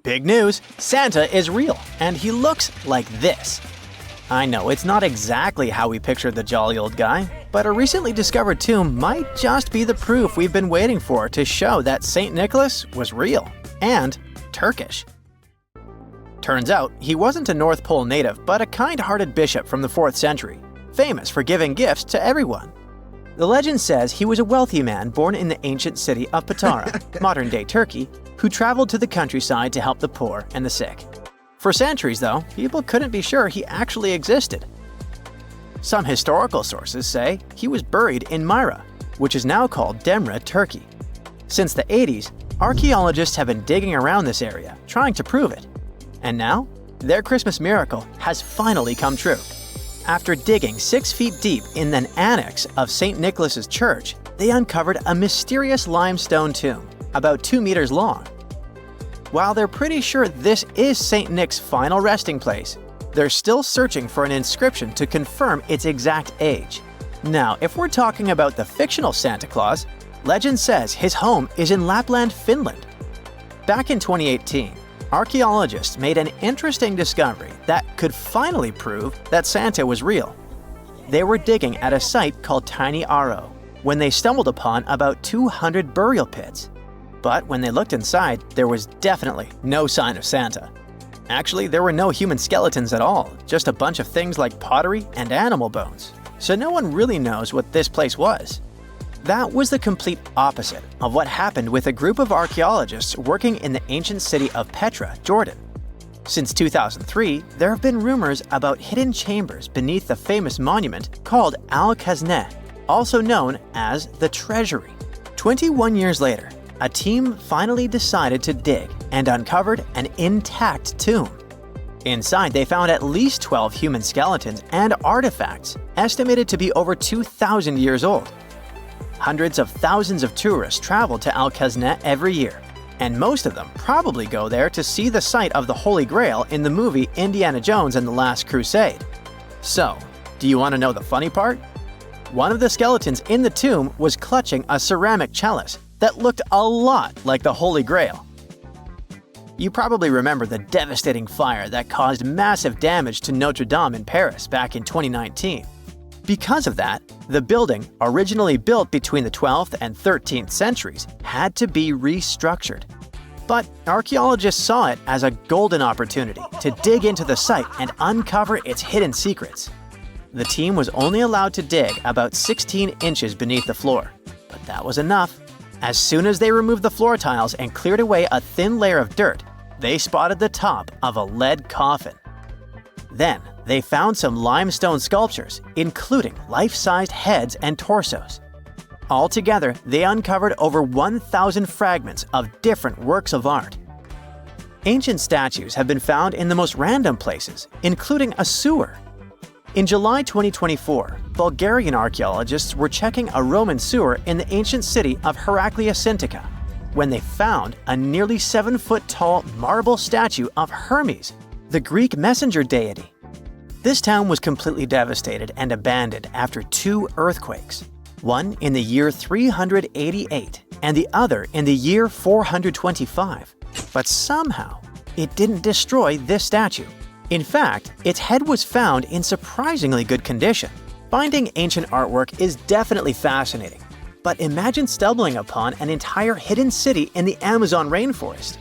Big news! Santa is real, and he looks like this. I know it's not exactly how we pictured the jolly old guy, but a recently discovered tomb might just be the proof we've been waiting for to show that St. Nicholas was real and Turkish. Turns out, he wasn't a North Pole native, but a kind-hearted bishop from the 4th century, famous for giving gifts to everyone. The legend says he was a wealthy man born in the ancient city of Petra, modern-day Turkey, who traveled to the countryside to help the poor and the sick. For centuries, though, people couldn't be sure he actually existed. Some historical sources say he was buried in Myra, which is now called Demre, Turkey. Since the 80s, archaeologists have been digging around this area, trying to prove it. And now, their Christmas miracle has finally come true. After digging 6 feet deep in an annex of St. Nicholas's church, they uncovered a mysterious limestone tomb, about 2 meters long. While they're pretty sure this is St. Nick's final resting place, they're still searching for an inscription to confirm its exact age. Now, if we're talking about the fictional Santa Claus, legend says his home is in Lapland, Finland. Back in 2018, archaeologists made an interesting discovery that could finally prove that Santa was real. They were digging at a site called Tiny Aro when they stumbled upon about 200 burial pits. But when they looked inside, there was definitely no sign of Santa. Actually, there were no human skeletons at all, just a bunch of things like pottery and animal bones. So no one really knows what this place was. That was the complete opposite of what happened with a group of archaeologists working in the ancient city of Petra, Jordan. Since 2003, there have been rumors about hidden chambers beneath the famous monument called Al-Khazneh, also known as the Treasury. 21 years later, a team finally decided to dig and uncovered an intact tomb. Inside, they found at least 12 human skeletons and artifacts estimated to be over 2,000 years old. Hundreds of thousands of tourists travel to Al-Khazneh every year, and most of them probably go there to see the site of the Holy Grail in the movie Indiana Jones and the Last Crusade. So, do you want to know the funny part? One of the skeletons in the tomb was clutching a ceramic chalice that looked a lot like the Holy Grail. You probably remember the devastating fire that caused massive damage to Notre Dame in Paris back in 2019. Because of that, the building, originally built between the 12th and 13th centuries, had to be restructured. But archaeologists saw it as a golden opportunity to dig into the site and uncover its hidden secrets. The team was only allowed to dig about 16 inches beneath the floor, but that was enough. As soon as they removed the floor tiles and cleared away a thin layer of dirt, they spotted the top of a lead coffin. Then, they found some limestone sculptures, including life-sized heads and torsos. Altogether, they uncovered over 1,000 fragments of different works of art. Ancient statues have been found in the most random places, including a sewer. In July 2024, Bulgarian archaeologists were checking a Roman sewer in the ancient city of Heraklia Sintika when they found a nearly 7-foot-tall marble statue of Hermes, the Greek messenger deity. This town was completely devastated and abandoned after 2 earthquakes, one in the year 388 and the other in the year 425. But somehow, it didn't destroy this statue. In fact, its head was found in surprisingly good condition. Finding ancient artwork is definitely fascinating, but imagine stumbling upon an entire hidden city in the Amazon rainforest.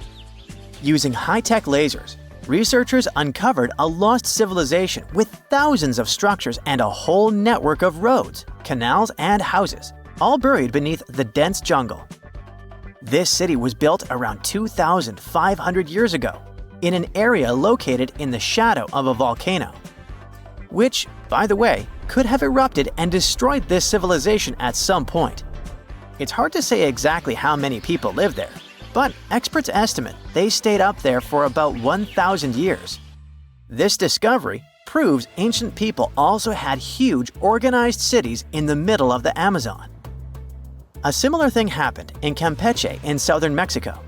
Using high-tech lasers, researchers uncovered a lost civilization with thousands of structures and a whole network of roads, canals, and houses, all buried beneath the dense jungle. This city was built around 2,500 years ago, in an area located in the shadow of a volcano, which, by the way, could have erupted and destroyed this civilization at some point. It's hard to say exactly how many people lived there, but experts estimate they stayed up there for about 1,000 years. This discovery proves ancient people also had huge, organized cities in the middle of the Amazon. A similar thing happened in Campeche in southern Mexico.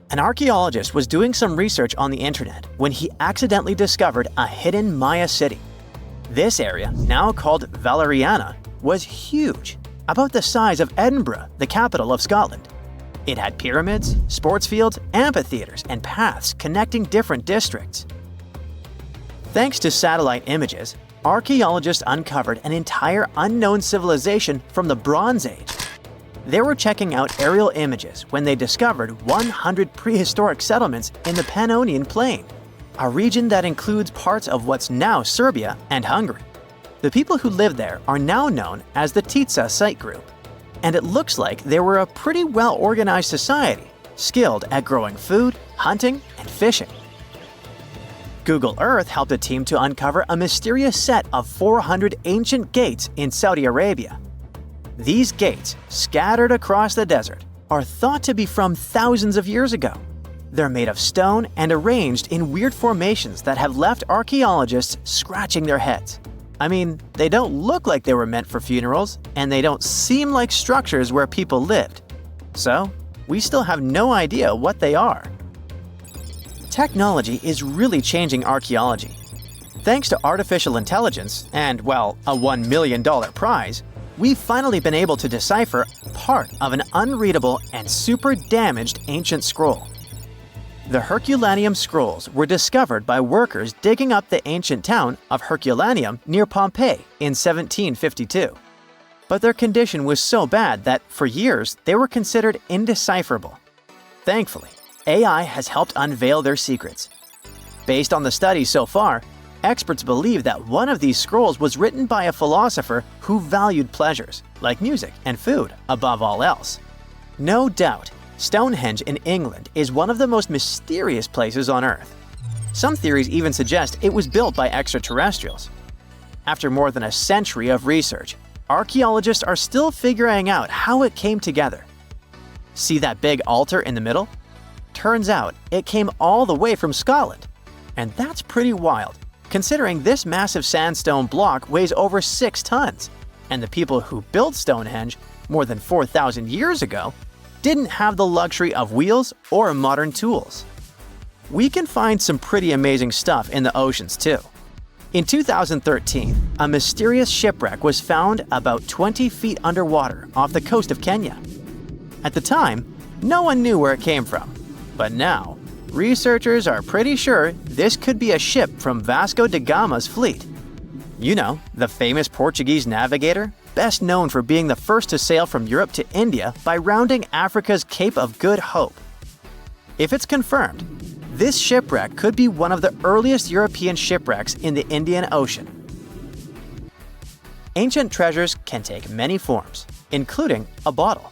An archaeologist was doing some research on the internet when he accidentally discovered a hidden Maya city. This area, now called Valeriana, was huge, about the size of Edinburgh, the capital of Scotland. It had pyramids, sports fields, amphitheaters, and paths connecting different districts. Thanks to satellite images, archaeologists uncovered an entire unknown civilization from the Bronze Age. They were checking out aerial images when they discovered 100 prehistoric settlements in the Pannonian Plain, a region that includes parts of what's now Serbia and Hungary. The people who lived there are now known as the Titsa site group, and it looks like they were a pretty well-organized society, skilled at growing food, hunting, and fishing. Google Earth helped a team to uncover a mysterious set of 400 ancient gates in Saudi Arabia. These gates, scattered across the desert, are thought to be from thousands of years ago. They're made of stone and arranged in weird formations that have left archaeologists scratching their heads. I mean, they don't look like they were meant for funerals, and they don't seem like structures where people lived. So, we still have no idea what they are. Technology is really changing archaeology. Thanks to artificial intelligence and, well, a $1 million prize, we've finally been able to decipher part of an unreadable and super damaged ancient scroll. The Herculaneum scrolls were discovered by workers digging up the ancient town of Herculaneum near Pompeii in 1752. But their condition was so bad that, for years, they were considered indecipherable. Thankfully, AI has helped unveil their secrets. Based on the studies so far, experts believe that one of these scrolls was written by a philosopher who valued pleasures, like music and food, above all else. No doubt, Stonehenge in England is one of the most mysterious places on Earth. Some theories even suggest it was built by extraterrestrials. After more than a century of research, archaeologists are still figuring out how it came together. See that big altar in the middle? Turns out it came all the way from Scotland. And that's pretty wild, considering this massive sandstone block weighs over 6 tons, and the people who built Stonehenge more than 4,000 years ago didn't have the luxury of wheels or modern tools. We can find some pretty amazing stuff in the oceans too. In 2013, a mysterious shipwreck was found about 20 feet underwater off the coast of Kenya. At the time, no one knew where it came from, but now, researchers are pretty sure this could be a ship from Vasco da Gama's fleet. You know, the famous Portuguese navigator, best known for being the first to sail from Europe to India by rounding Africa's Cape of Good Hope. If it's confirmed, this shipwreck could be one of the earliest European shipwrecks in the Indian Ocean. Ancient treasures can take many forms, including a bottle.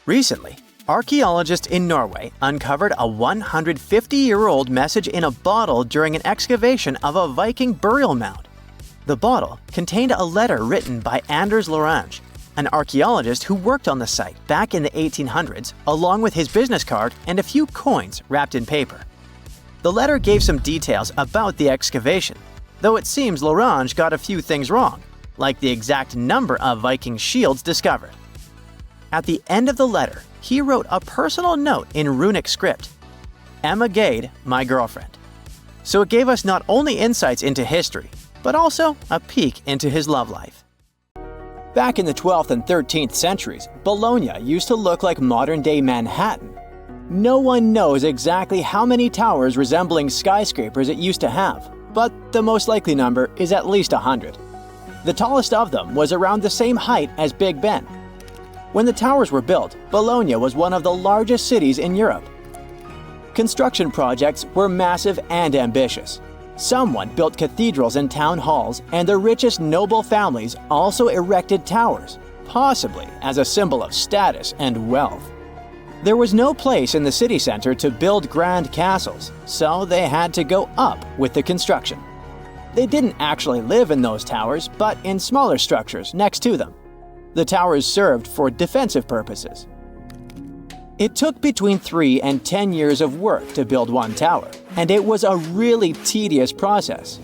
Recently, archaeologists in Norway uncovered a 150-year-old message in a bottle during an excavation of a Viking burial mound. The bottle contained a letter written by Anders Lorange, an archaeologist who worked on the site back in the 1800s, along with his business card and a few coins wrapped in paper. The letter gave some details about the excavation, though it seems Lorange got a few things wrong, like the exact number of Viking shields discovered. At the end of the letter, he wrote a personal note in runic script, "Emma Gade, my girlfriend." So it gave us not only insights into history, but also a peek into his love life. Back in the 12th and 13th centuries, Bologna used to look like modern-day Manhattan. No one knows exactly how many towers resembling skyscrapers it used to have, but the most likely number is at least 100. The tallest of them was around the same height as Big Ben. When the towers were built, Bologna was one of the largest cities in Europe. Construction projects were massive and ambitious. Someone built cathedrals and town halls, and the richest noble families also erected towers, possibly as a symbol of status and wealth. There was no place in the city center to build grand castles, so they had to go up with the construction. They didn't actually live in those towers, but in smaller structures next to them. The towers served for defensive purposes. It took between 3 and 10 years of work to build one tower, and it was a really tedious process.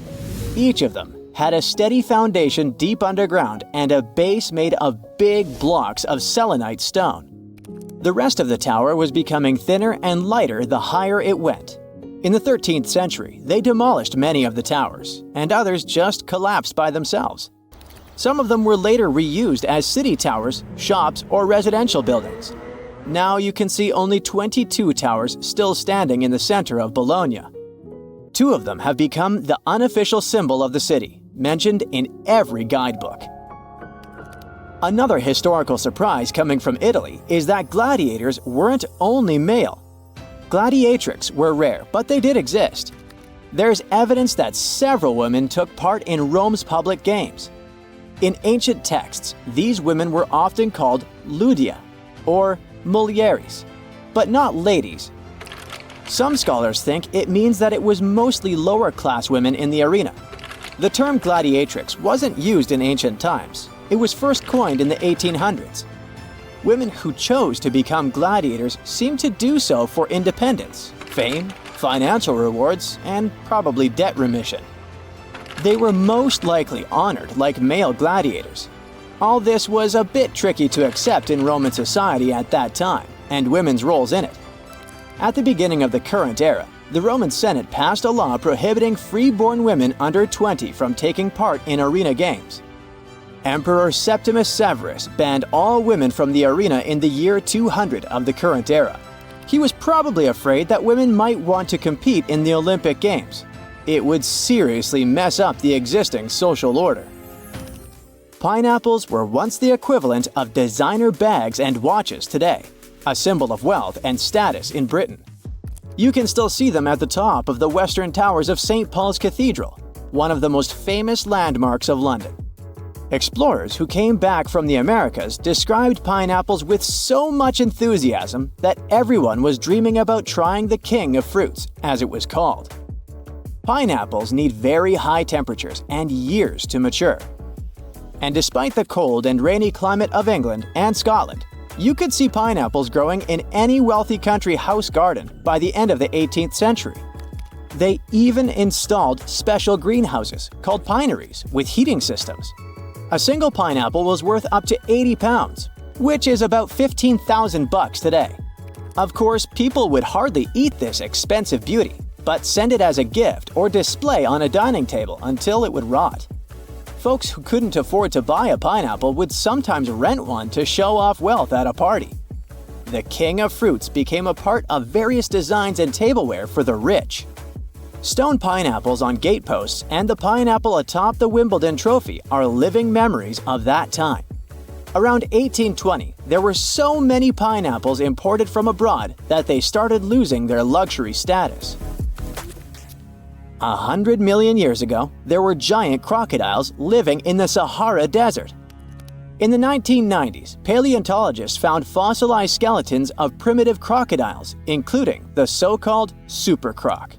Each of them had a steady foundation deep underground and a base made of big blocks of selenite stone. The rest of the tower was becoming thinner and lighter the higher it went. In the 13th century, they demolished many of the towers, and others just collapsed by themselves. Some of them were later reused as city towers, shops, or residential buildings. Now you can see only 22 towers still standing in the center of Bologna. 2 of them have become the unofficial symbol of the city, mentioned in every guidebook. Another historical surprise coming from Italy is that gladiators weren't only male. Gladiatrix were rare, but they did exist. There's evidence that several women took part in Rome's public games. In ancient texts, these women were often called ludia, or mulieres, but not ladies. Some scholars think it means that it was mostly lower-class women in the arena. The term gladiatrix wasn't used in ancient times. It was first coined in the 1800s. Women who chose to become gladiators seemed to do so for independence, fame, financial rewards, and probably debt remission. They were most likely honored like male gladiators. All this was a bit tricky to accept in Roman society at that time, and women's roles in it. At the beginning of the current era, the Roman Senate passed a law prohibiting free-born women under 20 from taking part in arena games. Emperor Septimus Severus banned all women from the arena in the year 200 of the current era. He was probably afraid that women might want to compete in the Olympic Games. It would seriously mess up the existing social order. Pineapples were once the equivalent of designer bags and watches today, a symbol of wealth and status in Britain. You can still see them at the top of the western towers of St. Paul's Cathedral, one of the most famous landmarks of London. Explorers who came back from the Americas described pineapples with so much enthusiasm that everyone was dreaming about trying the king of fruits, as it was called. Pineapples need very high temperatures and years to mature. And despite the cold and rainy climate of England and Scotland, you could see pineapples growing in any wealthy country house garden by the end of the 18th century. They even installed special greenhouses called pineries with heating systems. A single pineapple was worth up to 80 pounds, which is about $15,000 today. Of course, people would hardly eat this expensive beauty, but send it as a gift or display on a dining table until it would rot. Folks who couldn't afford to buy a pineapple would sometimes rent one to show off wealth at a party. The king of fruits became a part of various designs and tableware for the rich. Stone pineapples on gateposts and the pineapple atop the Wimbledon trophy are living memories of that time. Around 1820, there were so many pineapples imported from abroad that they started losing their luxury status. 100 million years ago, there were giant crocodiles living in the Sahara Desert. In the 1990s, paleontologists found fossilized skeletons of primitive crocodiles, including the so-called supercroc.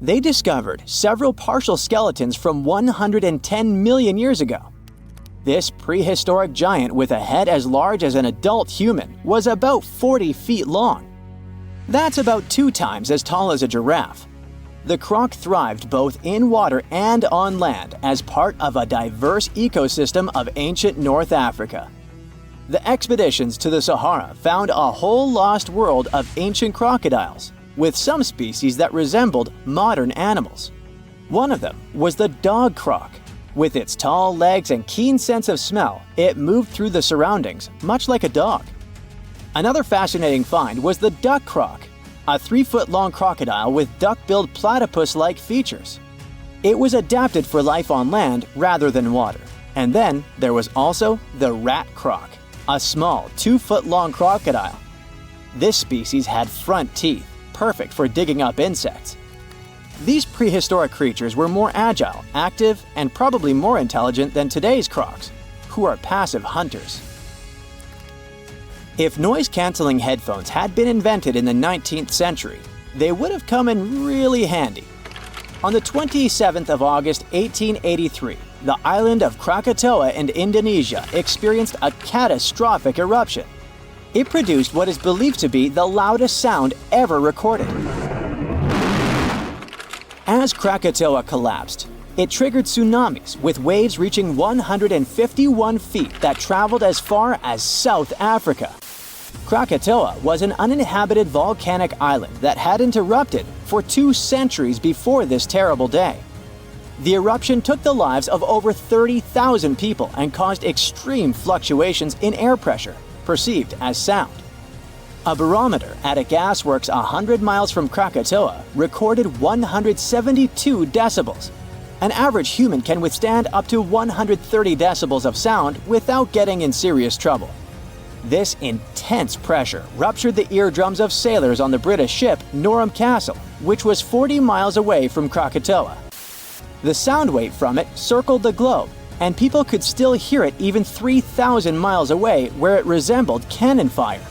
They discovered several partial skeletons from 110 million years ago. This prehistoric giant with a head as large as an adult human was about 40 feet long. That's about 2 times as tall as a giraffe. The croc thrived both in water and on land as part of a diverse ecosystem of ancient North Africa. The expeditions to the Sahara found a whole lost world of ancient crocodiles, with some species that resembled modern animals. One of them was the dog croc. With its tall legs and keen sense of smell, it moved through the surroundings, much like a dog. Another fascinating find was the duck croc, a 3-foot-long crocodile with duck-billed platypus-like features. It was adapted for life on land rather than water. And then there was also the rat croc, a small 2-foot-long crocodile. This species had front teeth, perfect for digging up insects. These prehistoric creatures were more agile, active, and probably more intelligent than today's crocs, who are passive hunters. If noise-canceling headphones had been invented in the 19th century, they would have come in really handy. On the 27th of August 1883, the island of Krakatoa in Indonesia experienced a catastrophic eruption. It produced what is believed to be the loudest sound ever recorded. As Krakatoa collapsed, it triggered tsunamis with waves reaching 151 feet that traveled as far as South Africa. Krakatoa was an uninhabited volcanic island that hadn't erupted for 2 centuries before this terrible day. The eruption took the lives of over 30,000 people and caused extreme fluctuations in air pressure, perceived as sound. A barometer at a gasworks 100 miles from Krakatoa recorded 172 decibels. An average human can withstand up to 130 decibels of sound without getting in serious trouble. This intense pressure ruptured the eardrums of sailors on the British ship Norham Castle, which was 40 miles away from Krakatoa. The sound wave from it circled the globe, and people could still hear it even 3,000 miles away, where it resembled cannon fire.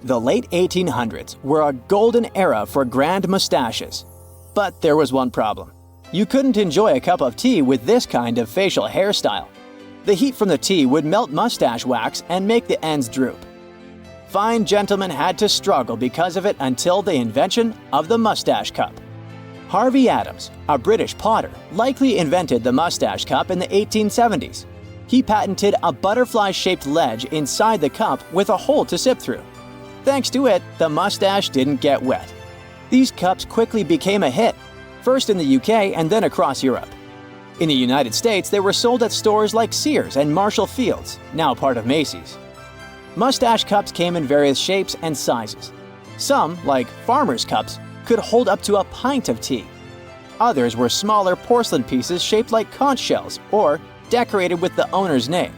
The late 1800s were a golden era for grand mustaches. But there was one problem. You couldn't enjoy a cup of tea with this kind of facial hairstyle. The heat from the tea would melt mustache wax and make the ends droop. Fine gentlemen had to struggle because of it until the invention of the mustache cup. Harvey Adams, a British potter, likely invented the mustache cup in the 1870s. He patented a butterfly-shaped ledge inside the cup with a hole to sip through. Thanks to it, the mustache didn't get wet. These cups quickly became a hit, first in the UK and then across Europe. In the United States, they were sold at stores like Sears and Marshall Field's, now part of Macy's. Mustache cups came in various shapes and sizes. Some, like farmers' cups, could hold up to a pint of tea. Others were smaller porcelain pieces shaped like conch shells or decorated with the owner's name.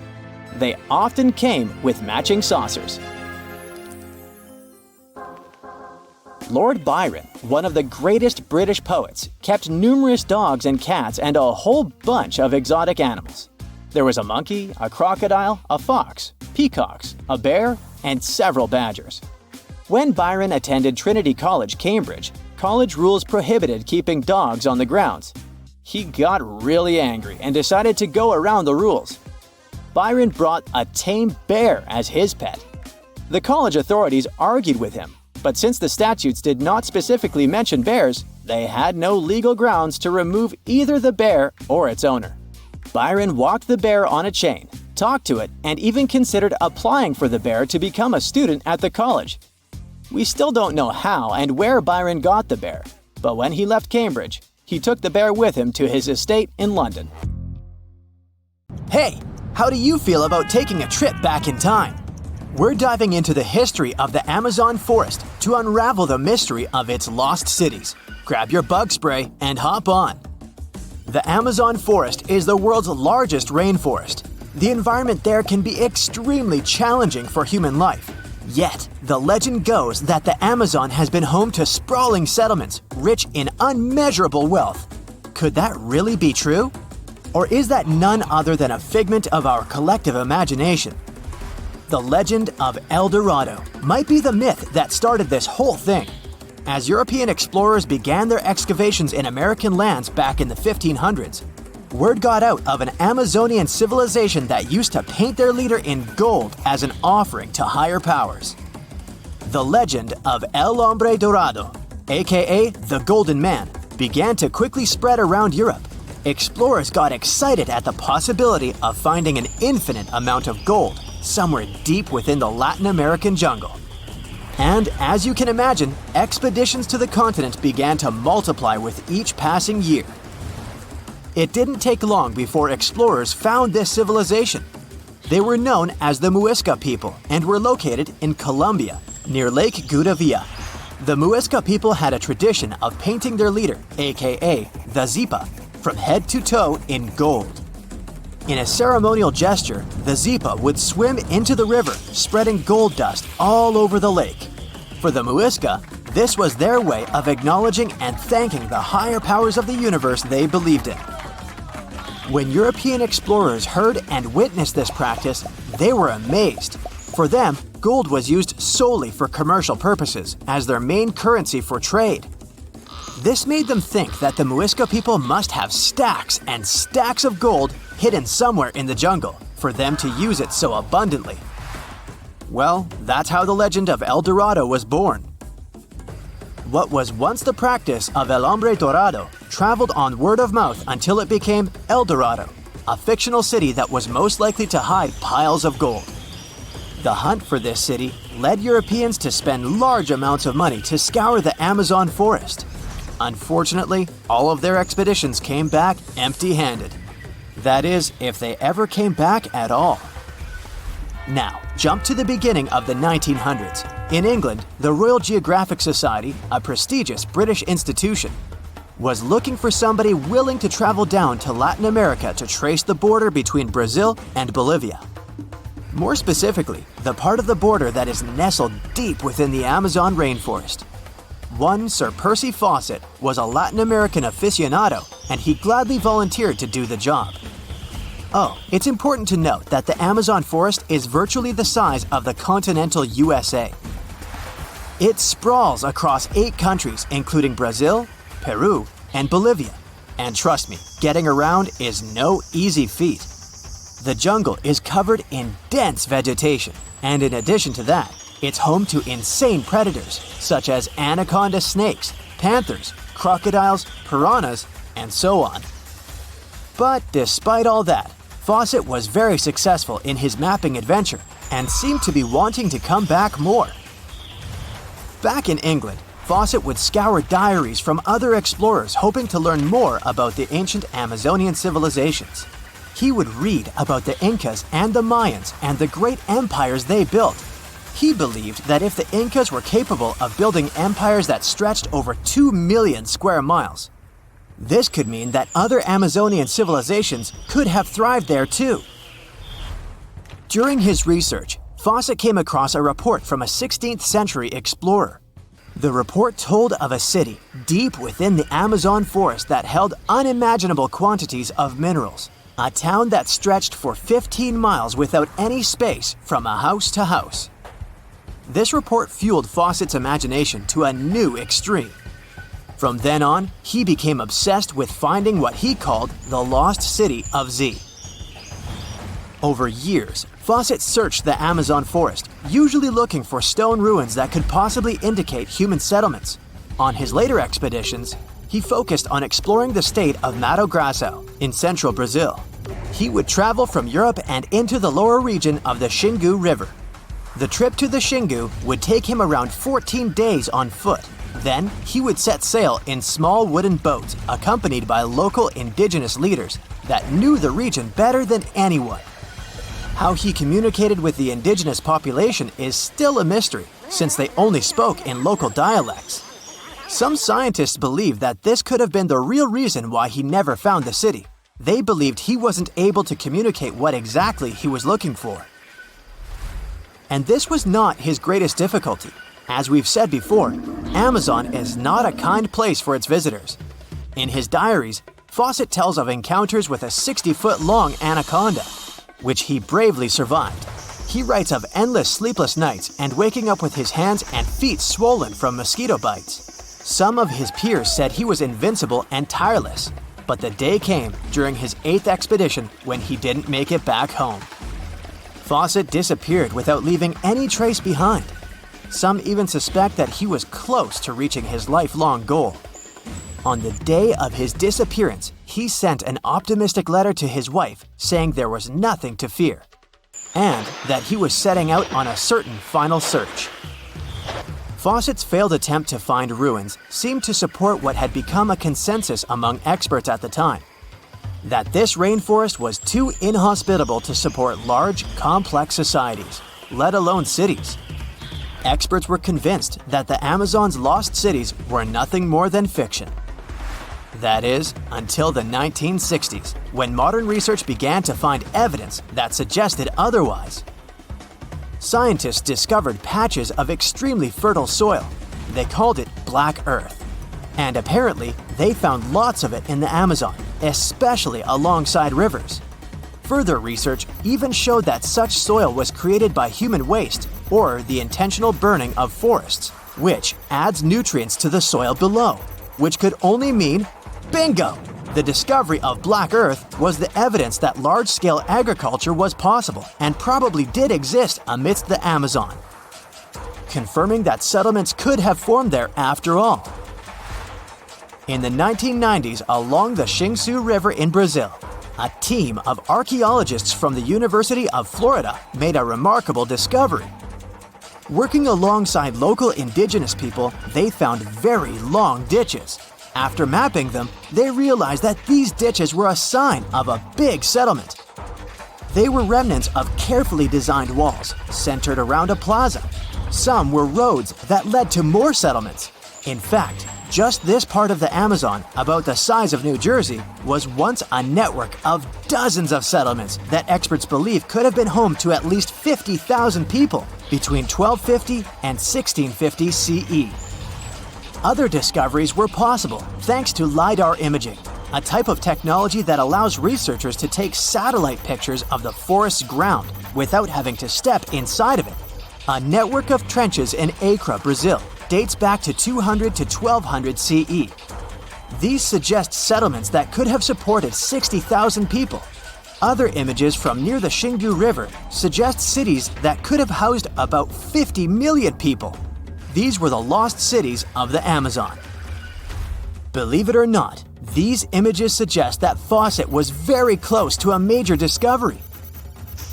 They often came with matching saucers. Lord Byron, one of the greatest British poets, kept numerous dogs and cats and a whole bunch of exotic animals. There was a monkey, a crocodile, a fox, peacocks, a bear, and several badgers. When Byron attended Trinity College, Cambridge, college rules prohibited keeping dogs on the grounds. He got really angry and decided to go around the rules. Byron brought a tame bear as his pet. The college authorities argued with him, but since the statutes did not specifically mention bears, they had no legal grounds to remove either the bear or its owner. Byron walked the bear on a chain, talked to it, and even considered applying for the bear to become a student at the college. We still don't know how and where Byron got the bear, but when he left Cambridge, he took the bear with him to his estate in London. Hey, how do you feel about taking a trip back in time? We're diving into the history of the Amazon forest to unravel the mystery of its lost cities. Grab your bug spray and hop on. The Amazon forest is the world's largest rainforest. The environment there can be extremely challenging for human life. Yet, the legend goes that the Amazon has been home to sprawling settlements rich in unmeasurable wealth. Could that really be true? Or is that none other than a figment of our collective imagination? The legend of El Dorado might be the myth that started this whole thing. As European explorers began their excavations in American lands back in the 1500s, word got out of an Amazonian civilization that used to paint their leader in gold as an offering to higher powers. The legend of El Hombre Dorado, aka the Golden Man, began to quickly spread around Europe. Explorers got excited at the possibility of finding an infinite amount of gold somewhere deep within the Latin American jungle. And as you can imagine, expeditions to the continent began to multiply with each passing year. It didn't take long before explorers found this civilization. They were known as the Muisca people and were located in Colombia, near Lake Gudavia. The Muisca people had a tradition of painting their leader, aka the Zipa, from head to toe in gold. In a ceremonial gesture, the Zipa would swim into the river, spreading gold dust all over the lake. For the Muisca, this was their way of acknowledging and thanking the higher powers of the universe they believed in. When European explorers heard and witnessed this practice, they were amazed. For them, gold was used solely for commercial purposes as their main currency for trade. This made them think that the Muisca people must have stacks and stacks of gold hidden somewhere in the jungle for them to use it so abundantly. Well, that's how the legend of El Dorado was born. What was once the practice of El Hombre Dorado traveled on word of mouth until it became El Dorado, a fictional city that was most likely to hide piles of gold. The hunt for this city led Europeans to spend large amounts of money to scour the Amazon forest. Unfortunately, all of their expeditions came back empty-handed. That is, if they ever came back at all. Now, jump to the beginning of the 1900s. In England, the Royal Geographic Society, a prestigious British institution, was looking for somebody willing to travel down to Latin America to trace the border between Brazil and Bolivia. More specifically, the part of the border that is nestled deep within the Amazon rainforest. One Sir Percy Fawcett was a Latin American aficionado, and he gladly volunteered to do the job. Oh, it's important to note that the Amazon forest is virtually the size of the continental USA. It sprawls across 8 countries, including Brazil, Peru, and Bolivia. And trust me, getting around is no easy feat. The jungle is covered in dense vegetation, and in addition to that, it's home to insane predators such as anaconda snakes, panthers, crocodiles, piranhas, and so on. But despite all that, Fawcett was very successful in his mapping adventure and seemed to be wanting to come back more. Back in England, Fawcett would scour diaries from other explorers hoping to learn more about the ancient Amazonian civilizations. He would read about the Incas and the Mayans and the great empires they built. He believed that if the Incas were capable of building empires that stretched over 2 million square miles, this could mean that other Amazonian civilizations could have thrived there too. During his research, Fawcett came across a report from a 16th century explorer. The report told of a city deep within the Amazon forest that held unimaginable quantities of minerals. A town that stretched for 15 miles without any space from a house to house. This report fueled Fawcett's imagination to a new extreme. From then on, he became obsessed with finding what he called the lost city of Z. Over years, Fawcett searched the Amazon forest, usually looking for stone ruins that could possibly indicate human settlements. On his later expeditions, he focused on exploring the state of Mato Grosso in central Brazil. He would travel from Europe and into the lower region of the Xingu River. The trip to the Xingu would take him around 14 days on foot. Then, he would set sail in small wooden boats accompanied by local indigenous leaders that knew the region better than anyone. How he communicated with the indigenous population is still a mystery, since they only spoke in local dialects. Some scientists believe that this could have been the real reason why he never found the city. They believed he wasn't able to communicate what exactly he was looking for. And this was not his greatest difficulty. As we've said before, Amazon is not a kind place for its visitors. In his diaries, Fawcett tells of encounters with a 60-foot-long anaconda, which he bravely survived. He writes of endless sleepless nights and waking up with his hands and feet swollen from mosquito bites. Some of his peers said he was invincible and tireless, but the day came during his 8th expedition when he didn't make it back home. Fawcett disappeared without leaving any trace behind. Some even suspect that he was close to reaching his lifelong goal. On the day of his disappearance, he sent an optimistic letter to his wife saying there was nothing to fear, and that he was setting out on a certain final search. Fawcett's failed attempt to find ruins seemed to support what had become a consensus among experts at the time, that this rainforest was too inhospitable to support large, complex societies, let alone cities. Experts were convinced that the Amazon's lost cities were nothing more than fiction. That is, until the 1960s, when modern research began to find evidence that suggested otherwise. Scientists discovered patches of extremely fertile soil. They called it Black Earth. And apparently, they found lots of it in the Amazon, especially alongside rivers. Further research even showed that such soil was created by human waste or the intentional burning of forests, which adds nutrients to the soil below, which could only mean bingo! The discovery of Black Earth was the evidence that large-scale agriculture was possible and probably did exist amidst the Amazon, confirming that settlements could have formed there after all. In the 1990s, along the Xingu River in Brazil, a team of archaeologists from the University of Florida made a remarkable discovery. Working alongside local indigenous people, they found very long ditches. After mapping them, they realized that these ditches were a sign of a big settlement. They were remnants of carefully designed walls centered around a plaza. Some were roads that led to more settlements. In fact, just this part of the Amazon, about the size of New Jersey, was once a network of dozens of settlements that experts believe could have been home to at least 50,000 people between 1250 and 1650 CE. Other discoveries were possible thanks to LiDAR imaging, a type of technology that allows researchers to take satellite pictures of the forest's ground without having to step inside of it. A network of trenches in Acre, Brazil, dates back to 200 to 1200 CE. These suggest settlements that could have supported 60,000 people. Other images from near the Xingu River suggest cities that could have housed about 50 million people. These were the lost cities of the Amazon. Believe it or not, these images suggest that Fawcett was very close to a major discovery.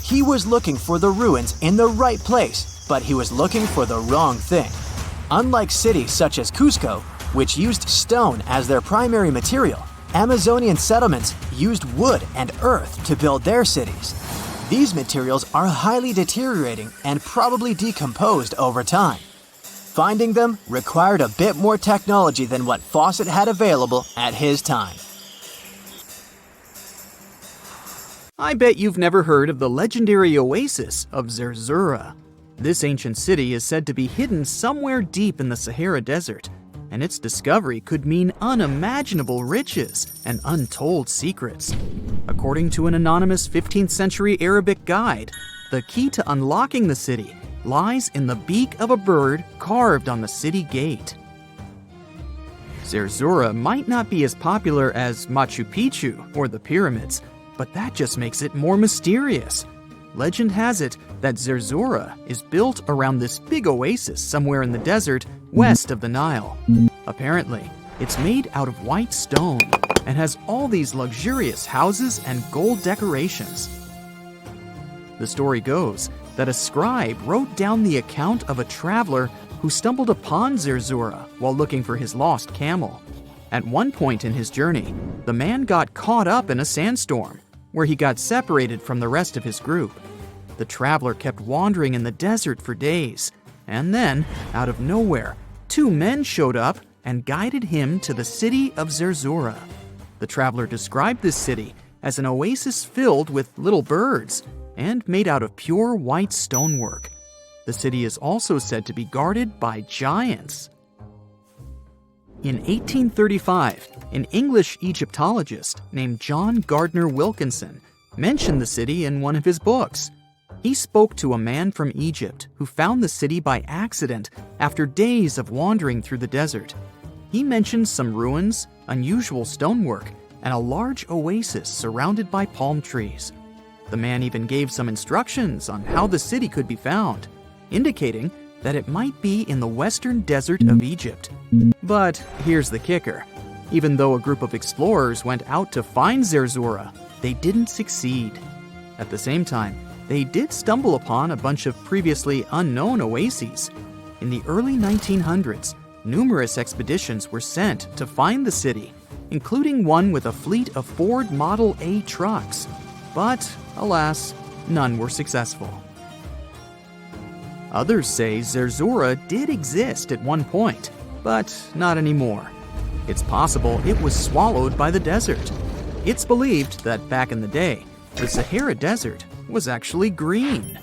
He was looking for the ruins in the right place, but he was looking for the wrong thing. Unlike cities such as Cusco, which used stone as their primary material, Amazonian settlements used wood and earth to build their cities. These materials are highly deteriorating and probably decomposed over time. Finding them required a bit more technology than what Fawcett had available at his time. I bet you've never heard of the legendary oasis of Zerzura. This ancient city is said to be hidden somewhere deep in the Sahara Desert, and its discovery could mean unimaginable riches and untold secrets. According to an anonymous 15th century Arabic guide, the key to unlocking the city lies in the beak of a bird carved on the city gate. Zerzura might not be as popular as Machu Picchu or the pyramids, but that just makes it more mysterious. Legend has it that Zerzura is built around this big oasis somewhere in the desert west of the Nile. Apparently, it's made out of white stone and has all these luxurious houses and gold decorations. The story goes that a scribe wrote down the account of a traveler who stumbled upon Zerzura while looking for his lost camel. At one point in his journey, the man got caught up in a sandstorm, where he got separated from the rest of his group. The traveler kept wandering in the desert for days, and then, out of nowhere, two men showed up and guided him to the city of Zerzura. The traveler described this city as an oasis filled with little birds and made out of pure white stonework. The city is also said to be guarded by giants. In 1835, an English Egyptologist named John Gardner Wilkinson mentioned the city in one of his books. He spoke to a man from Egypt who found the city by accident after days of wandering through the desert. He mentioned some ruins, unusual stonework, and a large oasis surrounded by palm trees. The man even gave some instructions on how the city could be found, indicating that it might be in the western desert of Egypt. But here's the kicker. Even though a group of explorers went out to find Zerzura, they didn't succeed. At the same time, they did stumble upon a bunch of previously unknown oases. In the early 1900s, numerous expeditions were sent to find the city, including one with a fleet of Ford Model A trucks. But, alas, none were successful. Others say Zerzura did exist at one point, but not anymore. It's possible it was swallowed by the desert. It's believed that back in the day, the Sahara Desert was actually green.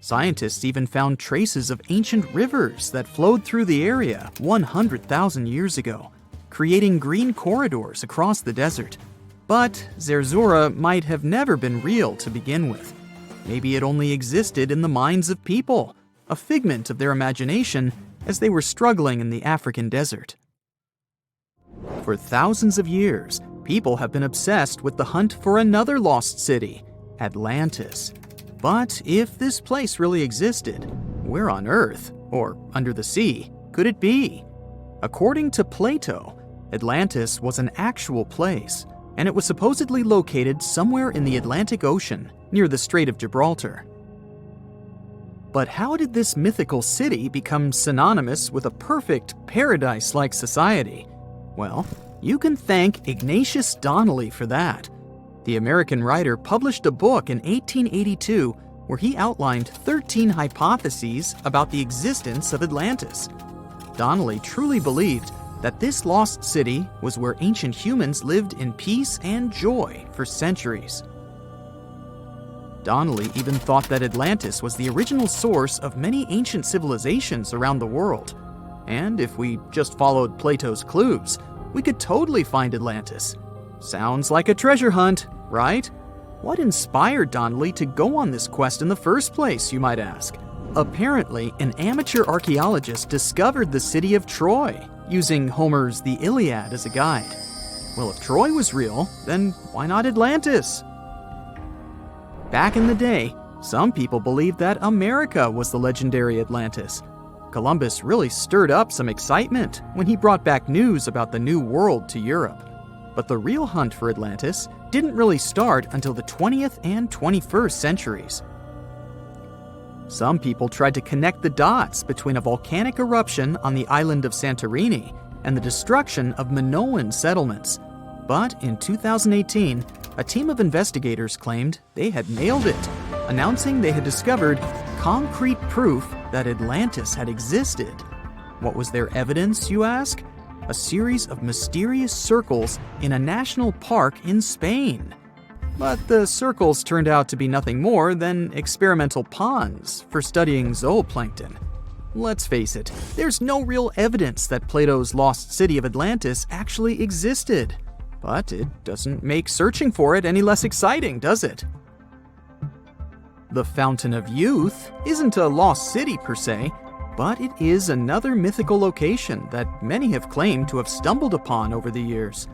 Scientists even found traces of ancient rivers that flowed through the area 100,000 years ago, creating green corridors across the desert. But Zerzura might have never been real to begin with. Maybe it only existed in the minds of people, a figment of their imagination as they were struggling in the African desert. For thousands of years, people have been obsessed with the hunt for another lost city, Atlantis. But if this place really existed, where on Earth, or under the sea, could it be? According to Plato, Atlantis was an actual place, and it was supposedly located somewhere in the Atlantic Ocean, near the Strait of Gibraltar. But how did this mythical city become synonymous with a perfect, paradise-like society? Well, you can thank Ignatius Donnelly for that. The American writer published a book in 1882 where he outlined 13 hypotheses about the existence of Atlantis. Donnelly truly believed that this lost city was where ancient humans lived in peace and joy for centuries. Donnelly even thought that Atlantis was the original source of many ancient civilizations around the world. And if we just followed Plato's clues, we could totally find Atlantis. Sounds like a treasure hunt, right? What inspired Donnelly to go on this quest in the first place, you might ask? Apparently, an amateur archaeologist discovered the city of Troy, using Homer's The Iliad as a guide. Well, if Troy was real, then why not Atlantis? Back in the day, some people believed that America was the legendary Atlantis. Columbus really stirred up some excitement when he brought back news about the New World to Europe. But the real hunt for Atlantis didn't really start until the 20th and 21st centuries. Some people tried to connect the dots between a volcanic eruption on the island of Santorini and the destruction of Minoan settlements. But in 2018, a team of investigators claimed they had nailed it, announcing they had discovered concrete proof that Atlantis had existed. What was their evidence, you ask? A series of mysterious circles in a national park in Spain. But the circles turned out to be nothing more than experimental ponds for studying zooplankton. Let's face it, there's no real evidence that Plato's lost city of Atlantis actually existed. But it doesn't make searching for it any less exciting, does it? The Fountain of Youth isn't a lost city per se, but it is another mythical location that many have claimed to have stumbled upon over the years.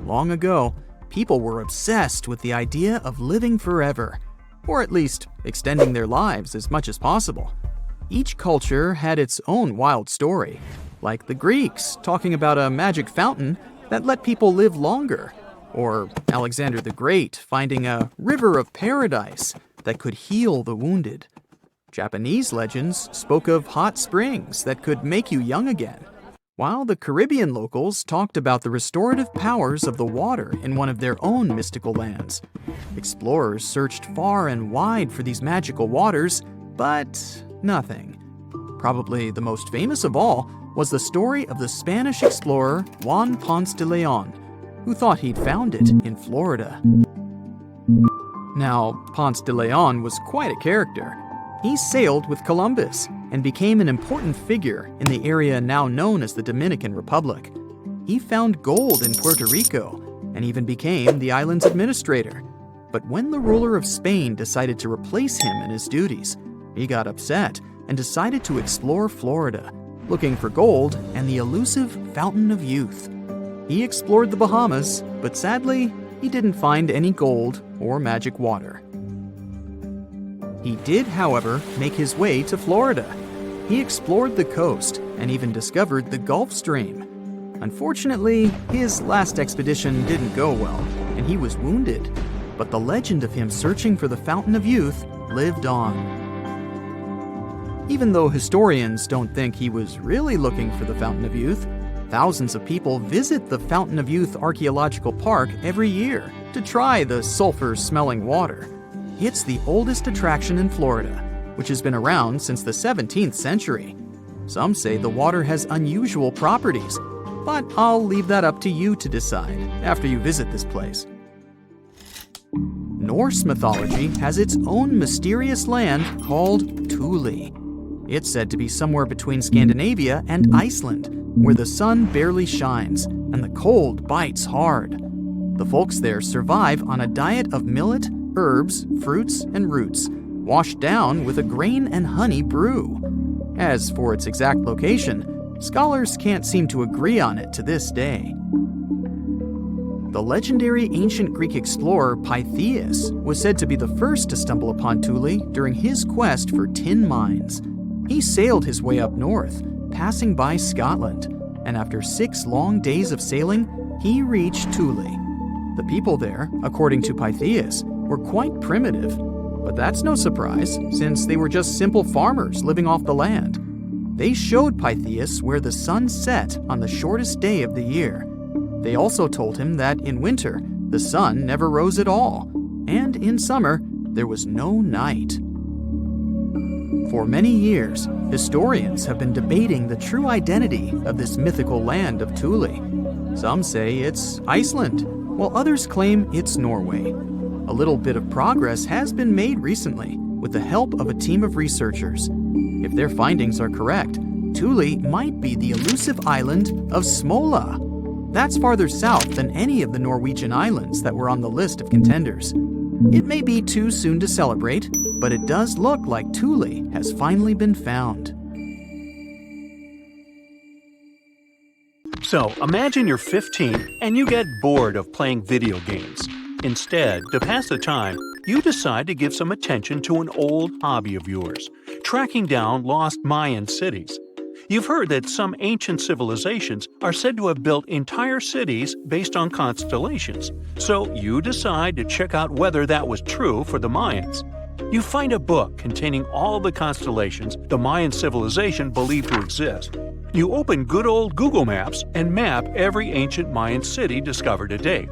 Long ago, people were obsessed with the idea of living forever, or at least extending their lives as much as possible. Each culture had its own wild story, like the Greeks talking about a magic fountain that let people live longer, or Alexander the Great finding a river of paradise that could heal the wounded. Japanese legends spoke of hot springs that could make you young again, while the Caribbean locals talked about the restorative powers of the water in one of their own mystical lands. Explorers searched far and wide for these magical waters, but nothing. Probably the most famous of all was the story of the Spanish explorer Juan Ponce de Leon, who thought he'd found it in Florida. Now, Ponce de Leon was quite a character. He sailed with Columbus and became an important figure in the area now known as the Dominican Republic. He found gold in Puerto Rico and even became the island's administrator. But when the ruler of Spain decided to replace him in his duties, he got upset and decided to explore Florida, looking for gold and the elusive Fountain of Youth. He explored the Bahamas, but sadly, he didn't find any gold or magic water. He did, however, make his way to Florida. He explored the coast and even discovered the Gulf Stream. Unfortunately, his last expedition didn't go well, and he was wounded. But the legend of him searching for the Fountain of Youth lived on. Even though historians don't think he was really looking for the Fountain of Youth, thousands of people visit the Fountain of Youth Archaeological Park every year to try the sulfur-smelling water. It's the oldest attraction in Florida, which has been around since the 17th century. Some say the water has unusual properties, but I'll leave that up to you to decide after you visit this place. Norse mythology has its own mysterious land called Thule. It's said to be somewhere between Scandinavia and Iceland, where the sun barely shines and the cold bites hard. The folks there survive on a diet of millet, herbs, fruits, and roots, washed down with a grain and honey brew. As for its exact location, scholars can't seem to agree on it to this day. The legendary ancient Greek explorer Pytheas was said to be the first to stumble upon Thule during his quest for tin mines. He sailed his way up north, passing by Scotland, and after 6 long days of sailing, he reached Thule. The people there, according to Pytheas, were quite primitive, but that's no surprise since they were just simple farmers living off the land. They showed Pytheas where the sun set on the shortest day of the year. They also told him that in winter, The sun never rose at all, and in summer, there was no night. For many years, historians have been debating the true identity of this mythical land of Thule. Some say it's Iceland, while others claim it's Norway. A little bit of progress has been made recently with the help of a team of researchers. If their findings are correct, Thule might be the elusive island of Smola. That's farther south than any of the Norwegian islands that were on the list of contenders. It may be too soon to celebrate, but it does look like Thule has finally been found. So, imagine you're 15 and you get bored of playing video games. Instead, to pass the time, you decide to give some attention to an old hobby of yours, tracking down lost Mayan cities. You've heard that some ancient civilizations are said to have built entire cities based on constellations, so you decide to check out whether that was true for the Mayans. You find a book containing all the constellations the Mayan civilization believed to exist. You open good old Google Maps and map every ancient Mayan city discovered to date.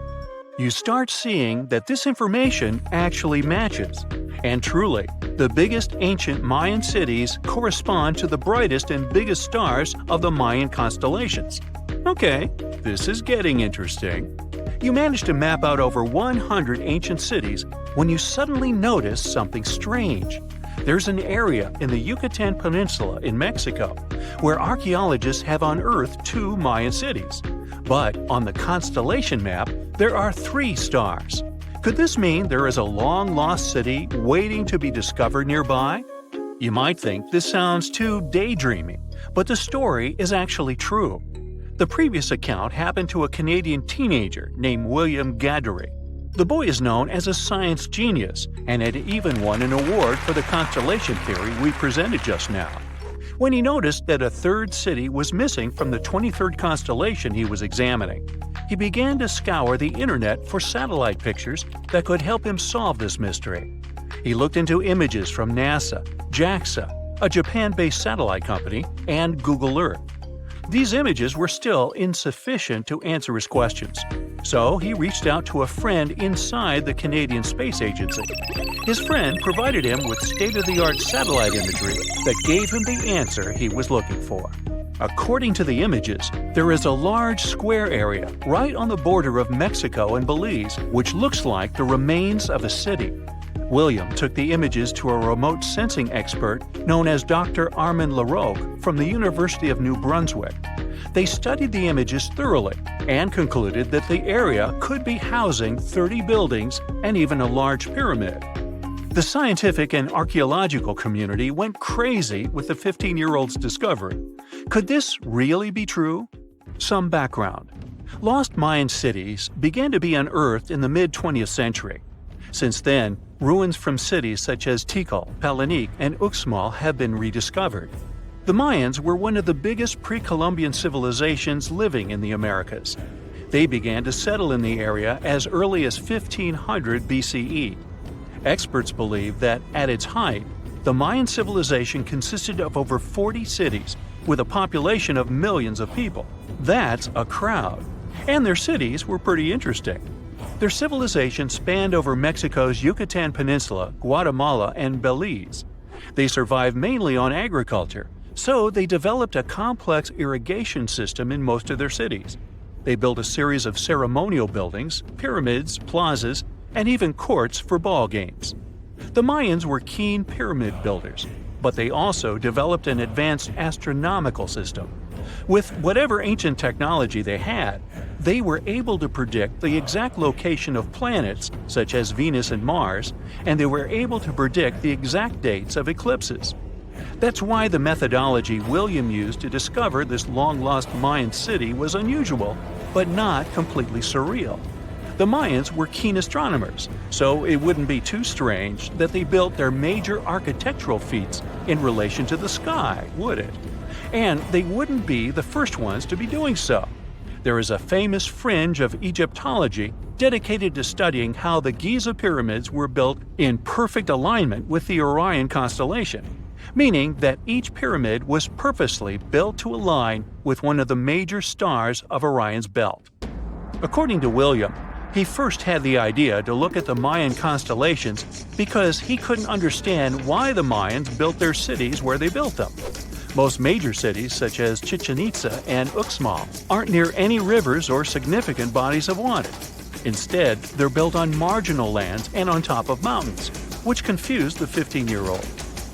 You start seeing that this information actually matches. And truly, the biggest ancient Mayan cities correspond to the brightest and biggest stars of the Mayan constellations. Okay, this is getting interesting. You manage to map out over 100 ancient cities when you suddenly notice something strange. There's an area in the Yucatan Peninsula in Mexico where archaeologists have unearthed 2 Mayan cities. But on the constellation map, there are 3 stars. Could this mean there is a long-lost city waiting to be discovered nearby? You might think this sounds too daydreaming, but the story is actually true. The previous account happened to a Canadian teenager named William Gaddery. The boy is known as a science genius and had even won an award for the constellation theory we presented just now. When he noticed that a 3rd city was missing from the 23rd constellation he was examining, he began to scour the internet for satellite pictures that could help him solve this mystery. He looked into images from NASA, JAXA, a Japan-based satellite company, and Google Earth. These images were still insufficient to answer his questions, so he reached out to a friend inside the Canadian Space Agency. His friend provided him with state-of-the-art satellite imagery that gave him the answer he was looking for. According to the images, there is a large square area right on the border of Mexico and Belize, which looks like the remains of a city. William took the images to a remote sensing expert known as Dr. Armand Laroque from the University of New Brunswick. They studied the images thoroughly and concluded that the area could be housing 30 buildings and even a large pyramid. The scientific and archaeological community went crazy with the 15-year-old's discovery. Could this really be true? Some background. Lost Mayan cities began to be unearthed in the mid-20th century. Since then, ruins from cities such as Tikal, Palenque, and Uxmal have been rediscovered. The Mayans were one of the biggest pre-Columbian civilizations living in the Americas. They began to settle in the area as early as 1500 BCE. Experts believe that, at its height, the Mayan civilization consisted of over 40 cities, with a population of millions of people. That's a crowd. And their cities were pretty interesting. Their civilization spanned over Mexico's Yucatan Peninsula, Guatemala, and Belize. They survived mainly on agriculture, so they developed a complex irrigation system in most of their cities. They built a series of ceremonial buildings, pyramids, plazas, and even courts for ball games. The Mayans were keen pyramid builders, but they also developed an advanced astronomical system. With whatever ancient technology they had, they were able to predict the exact location of planets, such as Venus and Mars, and they were able to predict the exact dates of eclipses. That's why the methodology William used to discover this long-lost Mayan city was unusual, but not completely surreal. The Mayans were keen astronomers, so it wouldn't be too strange that they built their major architectural feats in relation to the sky, would it? And they wouldn't be the first ones to be doing so. There is a famous fringe of Egyptology dedicated to studying how the Giza pyramids were built in perfect alignment with the Orion constellation, meaning that each pyramid was purposely built to align with one of the major stars of Orion's belt. According to William, He first had the idea to look at the Mayan constellations because he couldn't understand why the Mayans built their cities where they built them. Most major cities, such as Chichen Itza and Uxmal, aren't near any rivers or significant bodies of water. Instead, they're built on marginal lands and on top of mountains, which confused the 15-year-old.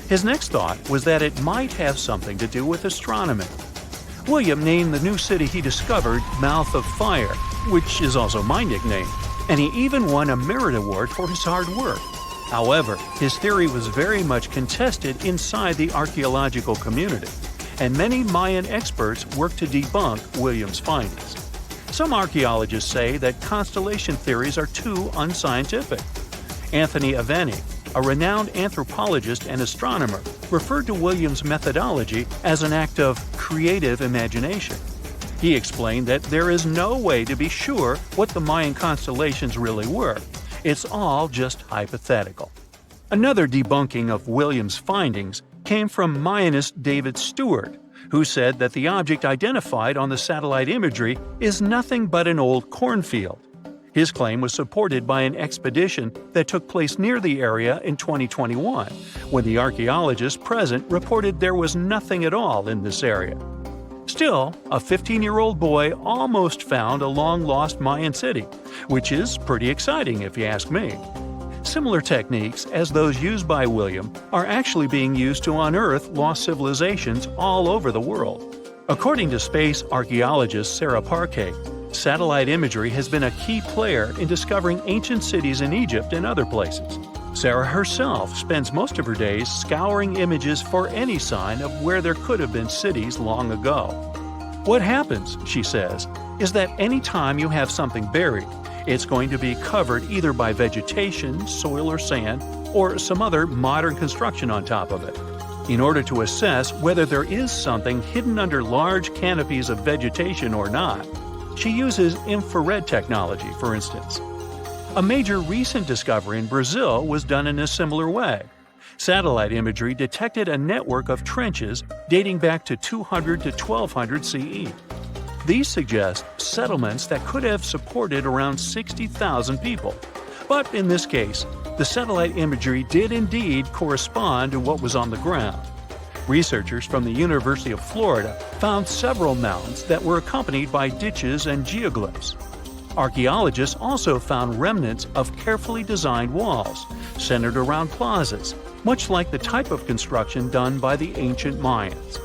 His next thought was that it might have something to do with astronomy. William named the new city he discovered Mouth of Fire, which is also my nickname, and he even won a merit award for his hard work. However, his theory was very much contested inside the archaeological community, and many Mayan experts worked to debunk William's findings. Some archaeologists say that constellation theories are too unscientific. Anthony Aveni, a renowned anthropologist and astronomer, referred to William's methodology as an act of creative imagination. He explained that there is no way to be sure what the Mayan constellations really were. It's all just hypothetical. Another debunking of William's findings came from Mayanist David Stewart, who said that the object identified on the satellite imagery is nothing but an old cornfield. His claim was supported by an expedition that took place near the area in 2021, when the archaeologists present reported there was nothing at all in this area. Still, a 15-year-old boy almost found a long-lost Mayan city, which is pretty exciting if you ask me. Similar techniques as those used by William are actually being used to unearth lost civilizations all over the world. According to space archaeologist Sarah Parquet, satellite imagery has been a key player in discovering ancient cities in Egypt and other places. Sarah herself spends most of her days scouring images for any sign of where there could have been cities long ago. What happens, she says, is that any time you have something buried, it's going to be covered either by vegetation, soil or sand, or some other modern construction on top of it. In order to assess whether there is something hidden under large canopies of vegetation or not, she uses infrared technology, for instance. A major recent discovery in Brazil was done in a similar way. Satellite imagery detected a network of trenches dating back to 200 to 1200 CE. These suggest settlements that could have supported around 60,000 people. But in this case, the satellite imagery did indeed correspond to what was on the ground. Researchers from the University of Florida found several mounds that were accompanied by ditches and geoglyphs. Archaeologists also found remnants of carefully designed walls, centered around plazas, much like the type of construction done by the ancient Mayans.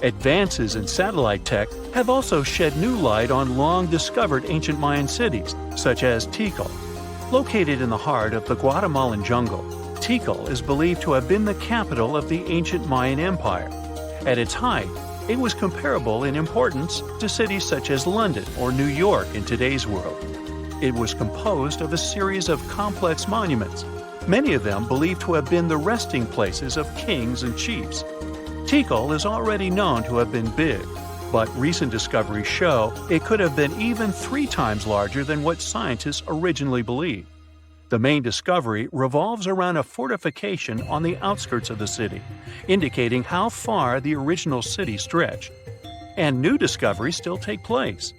Advances in satellite tech have also shed new light on long-discovered ancient Mayan cities, such as Tikal. Located in the heart of the Guatemalan jungle, Tikal is believed to have been the capital of the ancient Mayan Empire. At its height, it was comparable in importance to cities such as London or New York in today's world. It was composed of a series of complex monuments, many of them believed to have been the resting places of kings and chiefs. Tikal is already known to have been big, but recent discoveries show it could have been even 3 times larger than what scientists originally believed. The main discovery revolves around a fortification on the outskirts of the city, indicating how far the original city stretched. And new discoveries still take place.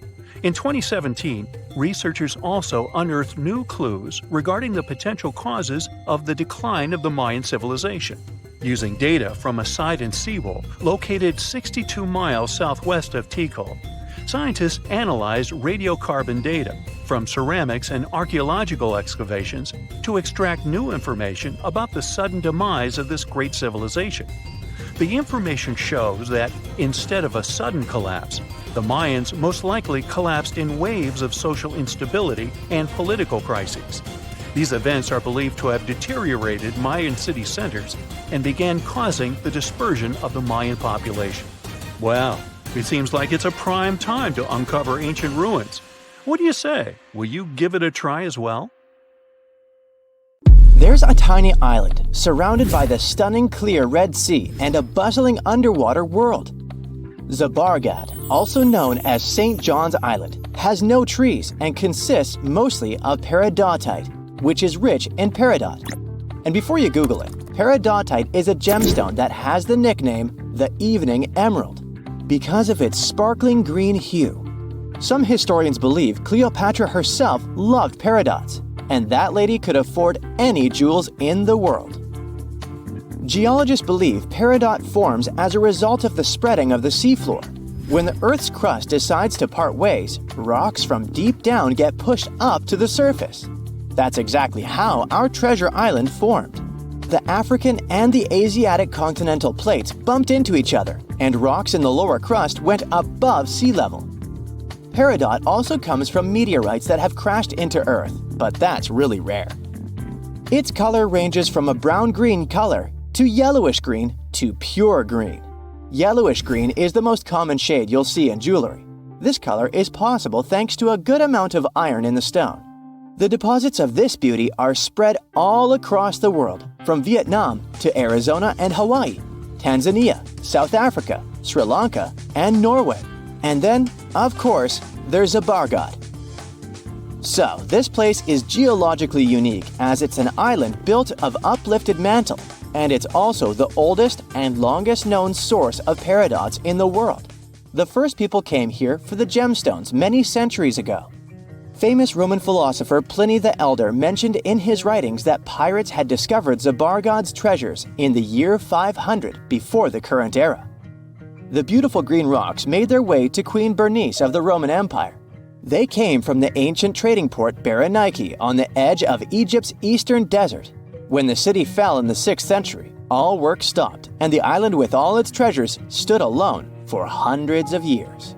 In 2017, researchers also unearthed new clues regarding the potential causes of the decline of the Mayan civilization. Using data from a Sidon seawall located 62 miles southwest of Tikal, scientists analyzed radiocarbon data from ceramics and archaeological excavations to extract new information about the sudden demise of this great civilization. The information shows that, instead of a sudden collapse, the Mayans most likely collapsed in waves of social instability and political crises. These events are believed to have deteriorated Mayan city centers and began causing the dispersion of the Mayan population. Well, it seems like it's a prime time to uncover ancient ruins. What do you say? Will you give it a try as well? There's a tiny island surrounded by the stunning clear Red Sea and a bustling underwater world. Zabargad, also known as St. John's Island, has no trees and consists mostly of peridotite, which is rich in peridot. And before you Google it, peridotite is a gemstone that has the nickname the Evening Emerald because of its sparkling green hue. Some historians believe Cleopatra herself loved peridots, and that lady could afford any jewels in the world. Geologists believe peridot forms as a result of the spreading of the seafloor. When the Earth's crust decides to part ways, rocks from deep down get pushed up to the surface. That's exactly how our treasure island formed. The African and the Asiatic continental plates bumped into each other, and rocks in the lower crust went above sea level. Peridot also comes from meteorites that have crashed into Earth, but that's really rare. Its color ranges from a brown-green color to yellowish-green to pure green. Yellowish-green is the most common shade you'll see in jewelry. This color is possible thanks to a good amount of iron in the stone. The deposits of this beauty are spread all across the world, from Vietnam to Arizona and Hawaii, Tanzania, South Africa, Sri Lanka, and Norway. And then, of course, there's Zabargad. So, this place is geologically unique as it's an island built of uplifted mantle, and it's also the oldest and longest known source of peridots in the world. The first people came here for the gemstones many centuries ago. Famous Roman philosopher Pliny the Elder mentioned in his writings that pirates had discovered Zabargad's treasures in the year 500 before the current era. The beautiful green rocks made their way to Queen Bernice of the Roman Empire. They came from the ancient trading port Berenike on the edge of Egypt's eastern desert. When the city fell in the 6th century, all work stopped, and the island with all its treasures stood alone for hundreds of years.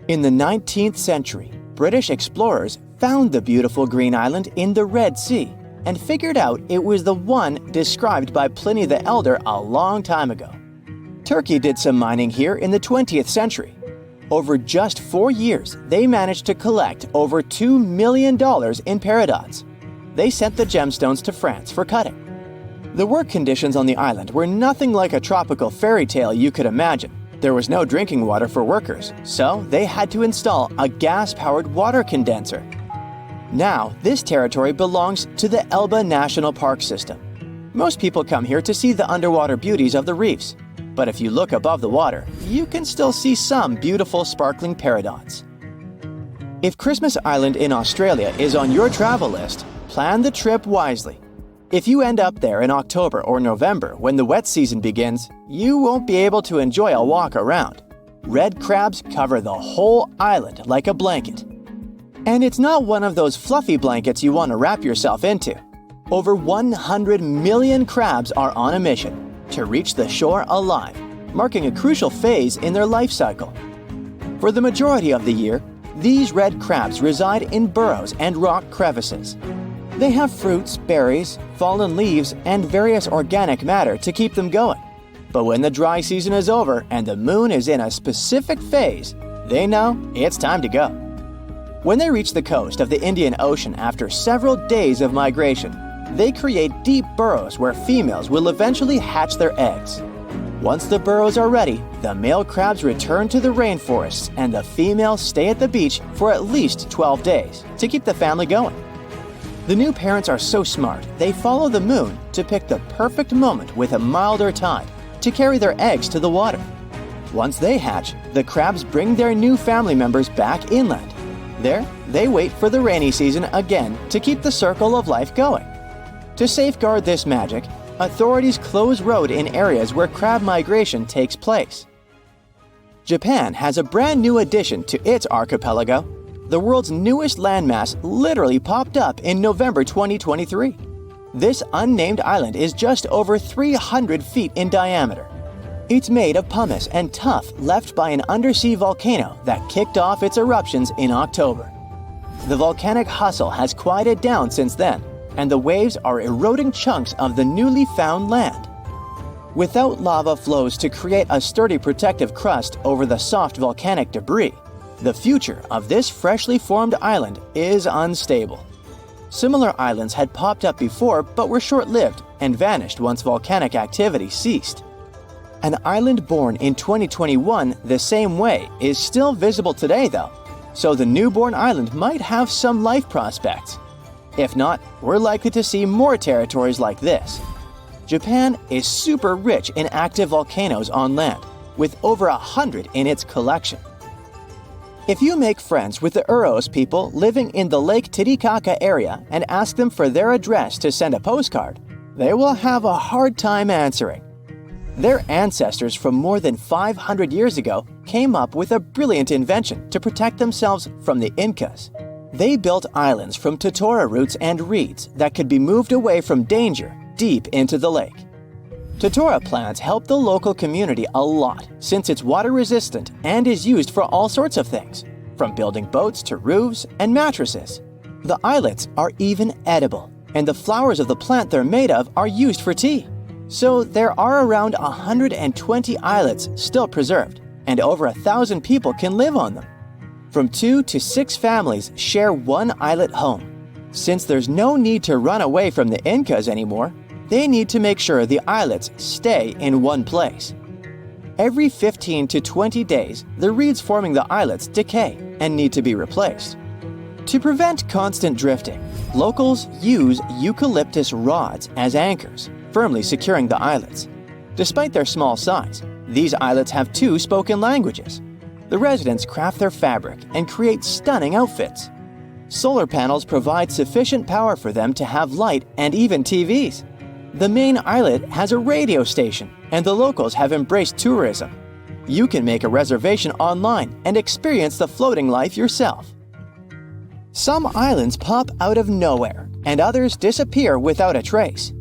In the 19th century, British explorers found the beautiful green island in the Red Sea and figured out it was the one described by Pliny the Elder a long time ago. Turkey did some mining here in the 20th century. Over just 4 years, they managed to collect over $2 million in peridots. They sent the gemstones to France for cutting. The work conditions on the island were nothing like a tropical fairy tale you could imagine. There was no drinking water for workers, so they had to install a gas-powered water condenser. Now, this territory belongs to the Elba National Park System. Most people come here to see the underwater beauties of the reefs, but if you look above the water, you can still see some beautiful sparkling peridots. If Christmas Island in Australia is on your travel list, plan the trip wisely. If you end up there in October or November when the wet season begins, you won't be able to enjoy a walk around. Red crabs cover the whole island like a blanket. And it's not one of those fluffy blankets you want to wrap yourself into. Over 100 million crabs are on a mission to reach the shore alive, marking a crucial phase in their life cycle. For the majority of the year, these red crabs reside in burrows and rock crevices. They have fruits, berries, fallen leaves, and various organic matter to keep them going. But when the dry season is over and the moon is in a specific phase, they know it's time to go. When they reach the coast of the Indian Ocean after several days of migration, they create deep burrows where females will eventually hatch their eggs. Once the burrows are ready, the male crabs return to the rainforests and the females stay at the beach for at least 12 days to keep the family going. The new parents are so smart, they follow the moon to pick the perfect moment with a milder tide to carry their eggs to the water. Once they hatch, the crabs bring their new family members back inland. There, they wait for the rainy season again to keep the circle of life going. To safeguard this magic, authorities close road in areas where crab migration takes place. Japan has a brand new addition to its archipelago. The world's newest landmass literally popped up in November 2023. This unnamed island is just over 300 feet in diameter. It's made of pumice and tuff left by an undersea volcano that kicked off its eruptions in October. The volcanic hustle has quieted down since then, and the waves are eroding chunks of the newly found land. Without lava flows to create a sturdy protective crust over the soft volcanic debris, the future of this freshly formed island is unstable. Similar islands had popped up before but were short-lived and vanished once volcanic activity ceased. An island born in 2021 the same way is still visible today though, so the newborn island might have some life prospects. If not, we're likely to see more territories like this. Japan is super rich in active volcanoes on land, with over 100 in its collection. If you make friends with the Uros people living in the Lake Titicaca area and ask them for their address to send a postcard, they will have a hard time answering. Their ancestors from more than 500 years ago came up with a brilliant invention to protect themselves from the Incas. They built islands from totora roots and reeds that could be moved away from danger deep into the lake. Totora plants help the local community a lot since it's water-resistant and is used for all sorts of things, from building boats to roofs and mattresses. The islets are even edible, and the flowers of the plant they're made of are used for tea. So there are around 120 islets still preserved, and over 1,000 people can live on them. From 2 to 6 families share one islet home. Since there's no need to run away from the Incas anymore, they need to make sure the islets stay in one place. Every 15 to 20 days, the reeds forming the islets decay and need to be replaced. To prevent constant drifting, locals use eucalyptus rods as anchors, firmly securing the islets. Despite their small size, these islets have 2 spoken languages. The residents craft their fabric and create stunning outfits. Solar panels provide sufficient power for them to have light and even TVs. The main islet has a radio station, and the locals have embraced tourism. You can make a reservation online and experience the floating life yourself. Some islands pop out of nowhere, and others disappear without a trace.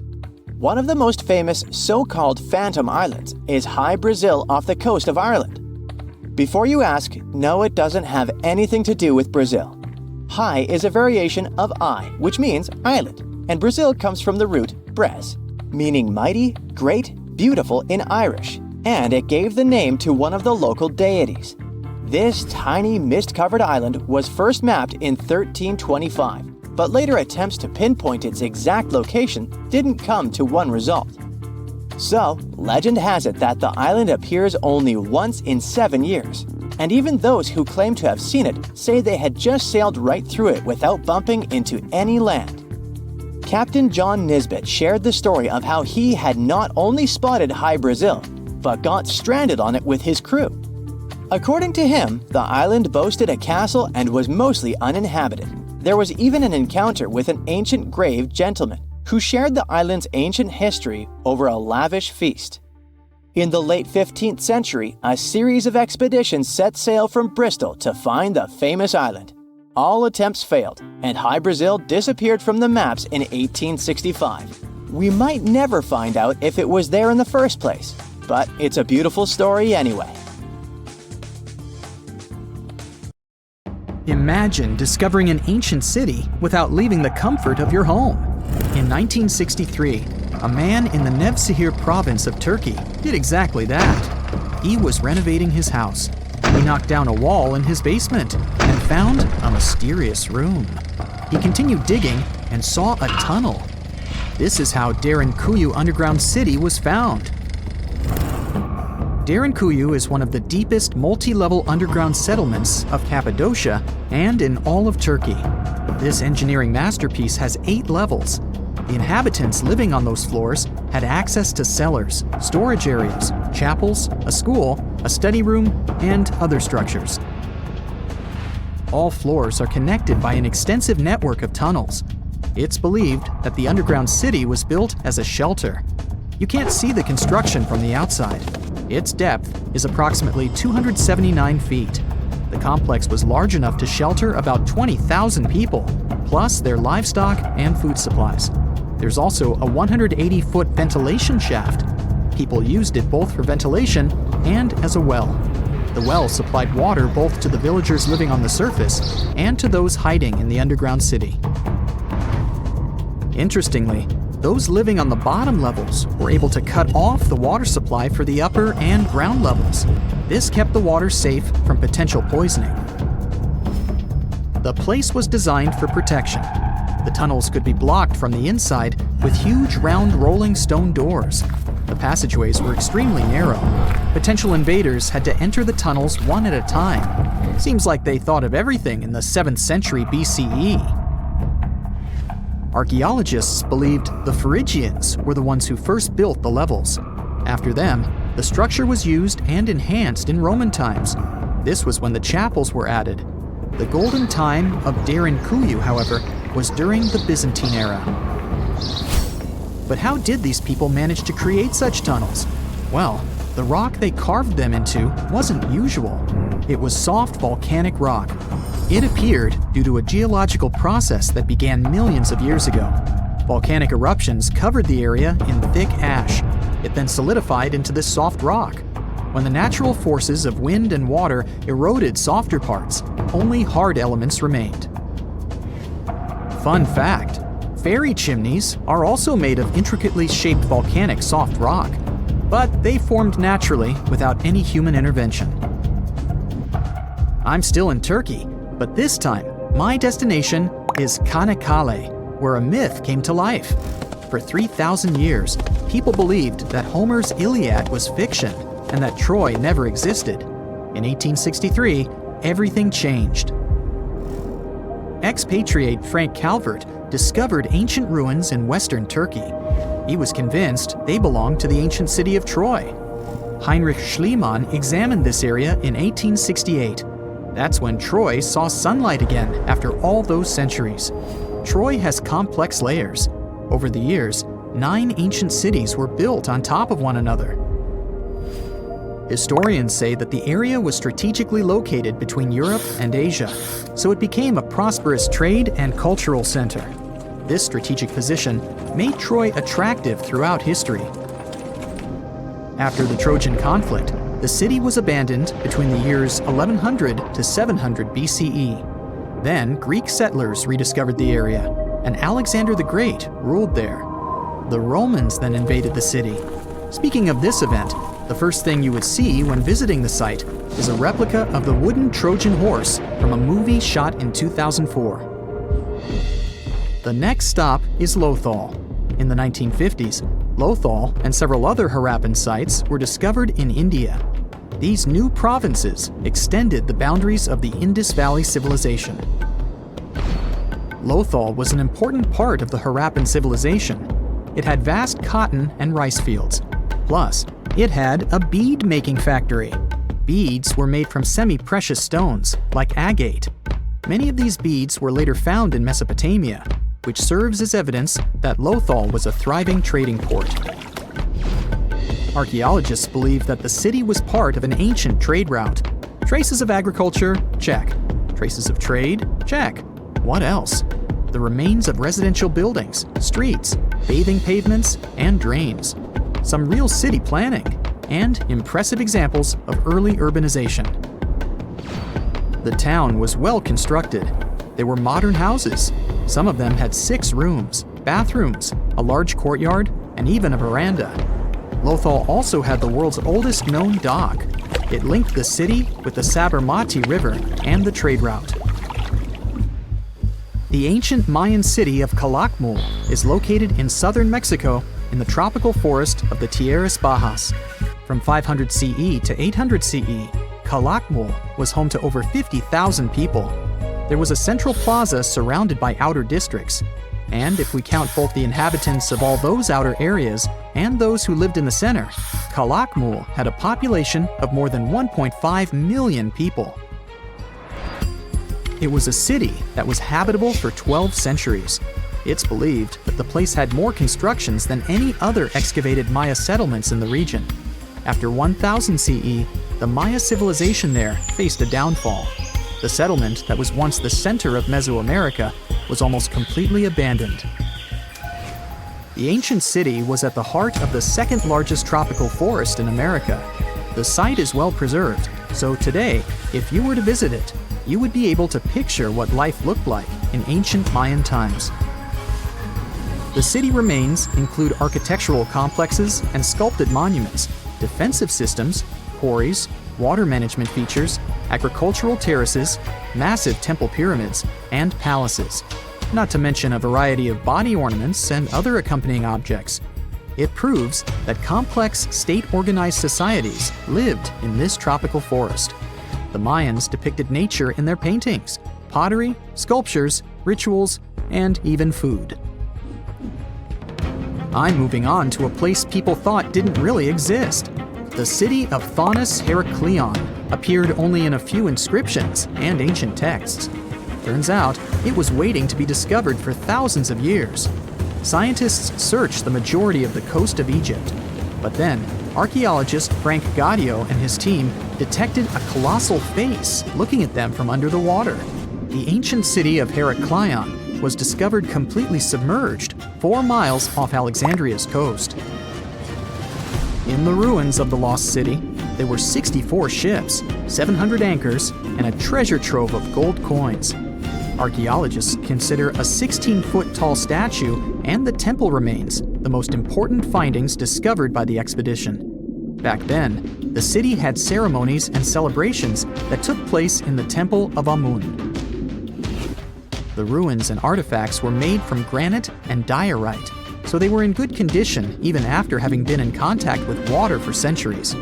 One of the most famous so-called phantom islands is Hy-Brasil off the coast of Ireland. Before you ask, no, it doesn't have anything to do with Brazil. Hy is a variation of I, which means island, and Brazil comes from the root bres, meaning mighty, great, beautiful in Irish, and it gave the name to one of the local deities. This tiny mist-covered island was first mapped in 1325, but later attempts to pinpoint its exact location didn't come to one result. So, legend has it that the island appears only once in 7 years, and even those who claim to have seen it say they had just sailed right through it without bumping into any land. Captain John Nisbet shared the story of how he had not only spotted Hy-Brasil, but got stranded on it with his crew. According to him, the island boasted a castle and was mostly uninhabited. There was even an encounter with an ancient grave gentleman who shared the island's ancient history over a lavish feast. In the late 15th century, a series of expeditions set sail from Bristol to find the famous island. All attempts failed, and Hy-Brasil disappeared from the maps in 1865. We might never find out if it was there in the first place, but it's a beautiful story anyway. Imagine discovering an ancient city without leaving the comfort of your home. In 1963, a man in the Nevşehir province of Turkey did exactly that. He was renovating his house. He knocked down a wall in his basement and found a mysterious room. He continued digging and saw a tunnel. This is how Derinkuyu underground city was found. Derinkuyu is one of the deepest multi-level underground settlements of Cappadocia and in all of Turkey. This engineering masterpiece has 8 levels. The inhabitants living on those floors had access to cellars, storage areas, chapels, a school, a study room, and other structures. All floors are connected by an extensive network of tunnels. It's believed that the underground city was built as a shelter. You can't see the construction from the outside. Its depth is approximately 279 feet. The complex was large enough to shelter about 20,000 people, plus their livestock and food supplies. There's also a 180-foot ventilation shaft. People used it both for ventilation and as a well. The well supplied water both to the villagers living on the surface and to those hiding in the underground city. Interestingly, those living on the bottom levels were able to cut off the water supply for the upper and ground levels. This kept the water safe from potential poisoning. The place was designed for protection. The tunnels could be blocked from the inside with huge round rolling stone doors. The passageways were extremely narrow. Potential invaders had to enter the tunnels one at a time. Seems like they thought of everything in the 7th century BCE. Archaeologists believed the Phrygians were the ones who first built the levels. After them, the structure was used and enhanced in Roman times. This was when the chapels were added. The golden time of Derinkuyu, however, was during the Byzantine era. But how did these people manage to create such tunnels? Well, the rock they carved them into wasn't usual. It was soft volcanic rock. It appeared due to a geological process that began millions of years ago. Volcanic eruptions covered the area in thick ash. It then solidified into this soft rock. When the natural forces of wind and water eroded softer parts, only hard elements remained. Fun fact, fairy chimneys are also made of intricately shaped volcanic soft rock, but they formed naturally without any human intervention. I'm still in Turkey, but this time, my destination is Çanakkale, where a myth came to life. For 3,000 years, people believed that Homer's Iliad was fiction and that Troy never existed. In 1863, everything changed. Expatriate Frank Calvert discovered ancient ruins in western Turkey. He was convinced they belonged to the ancient city of Troy. Heinrich Schliemann examined this area in 1868. That's when Troy saw sunlight again after all those centuries. Troy has complex layers. Over the years, 9 ancient cities were built on top of one another. Historians say that the area was strategically located between Europe and Asia, so it became a prosperous trade and cultural center. This strategic position made Troy attractive throughout history. After the Trojan conflict, the city was abandoned between the years 1100 to 700 BCE. Then Greek settlers rediscovered the area, and Alexander the Great ruled there. The Romans then invaded the city. Speaking of this event, the first thing you would see when visiting the site is a replica of the wooden Trojan horse from a movie shot in 2004. The next stop is Lothal. In the 1950s, Lothal and several other Harappan sites were discovered in India. These new provinces extended the boundaries of the Indus Valley civilization. Lothal was an important part of the Harappan civilization. It had vast cotton and rice fields. Plus, it had a bead-making factory. Beads were made from semi-precious stones, like agate. Many of these beads were later found in Mesopotamia, which serves as evidence that Lothal was a thriving trading port. Archaeologists believe that the city was part of an ancient trade route. Traces of agriculture? Check. Traces of trade? Check. What else? The remains of residential buildings, streets, bathing pavements, and drains. Some real city planning, and impressive examples of early urbanization. The town was well constructed. There were modern houses. Some of them had 6 rooms, bathrooms, a large courtyard, and even a veranda. Lothal also had the world's oldest known dock. It linked the city with the Sabarmati River and the trade route. The ancient Mayan city of Calakmul is located in southern Mexico in the tropical forest of the Tierras Bajas. From 500 CE to 800 CE, Calakmul was home to over 50,000 people. There was a central plaza surrounded by outer districts. And if we count both the inhabitants of all those outer areas and those who lived in the center, Calakmul had a population of more than 1.5 million people. It was a city that was habitable for 12 centuries. It's believed that the place had more constructions than any other excavated Maya settlements in the region. After 1000 CE, the Maya civilization there faced a downfall. The settlement that was once the center of Mesoamerica was almost completely abandoned. The ancient city was at the heart of the second largest tropical forest in America. The site is well preserved, so today, if you were to visit it, you would be able to picture what life looked like in ancient Mayan times. The city remains include architectural complexes and sculpted monuments, defensive systems, quarries, water management features, agricultural terraces, massive temple pyramids, and palaces, not to mention a variety of body ornaments and other accompanying objects. It proves that complex state-organized societies lived in this tropical forest. The Mayans depicted nature in their paintings, pottery, sculptures, rituals, and even food. I'm moving on to a place people thought didn't really exist, the city of Thonis Heraklion. appeared only in a few inscriptions and ancient texts. Turns out, it was waiting to be discovered for thousands of years. Scientists searched the majority of the coast of Egypt. But then, archaeologist Frank Gaudio and his team detected a colossal face looking at them from under the water. The ancient city of Heraklion was discovered completely submerged 4 miles off Alexandria's coast. In the ruins of the lost city, there were 64 ships, 700 anchors, and a treasure trove of gold coins. Archaeologists consider a 16-foot tall statue and the temple remains the most important findings discovered by the expedition. Back then, the city had ceremonies and celebrations that took place in the Temple of Amun. The ruins and artifacts were made from granite and diorite, so they were in good condition even after having been in contact with water for centuries.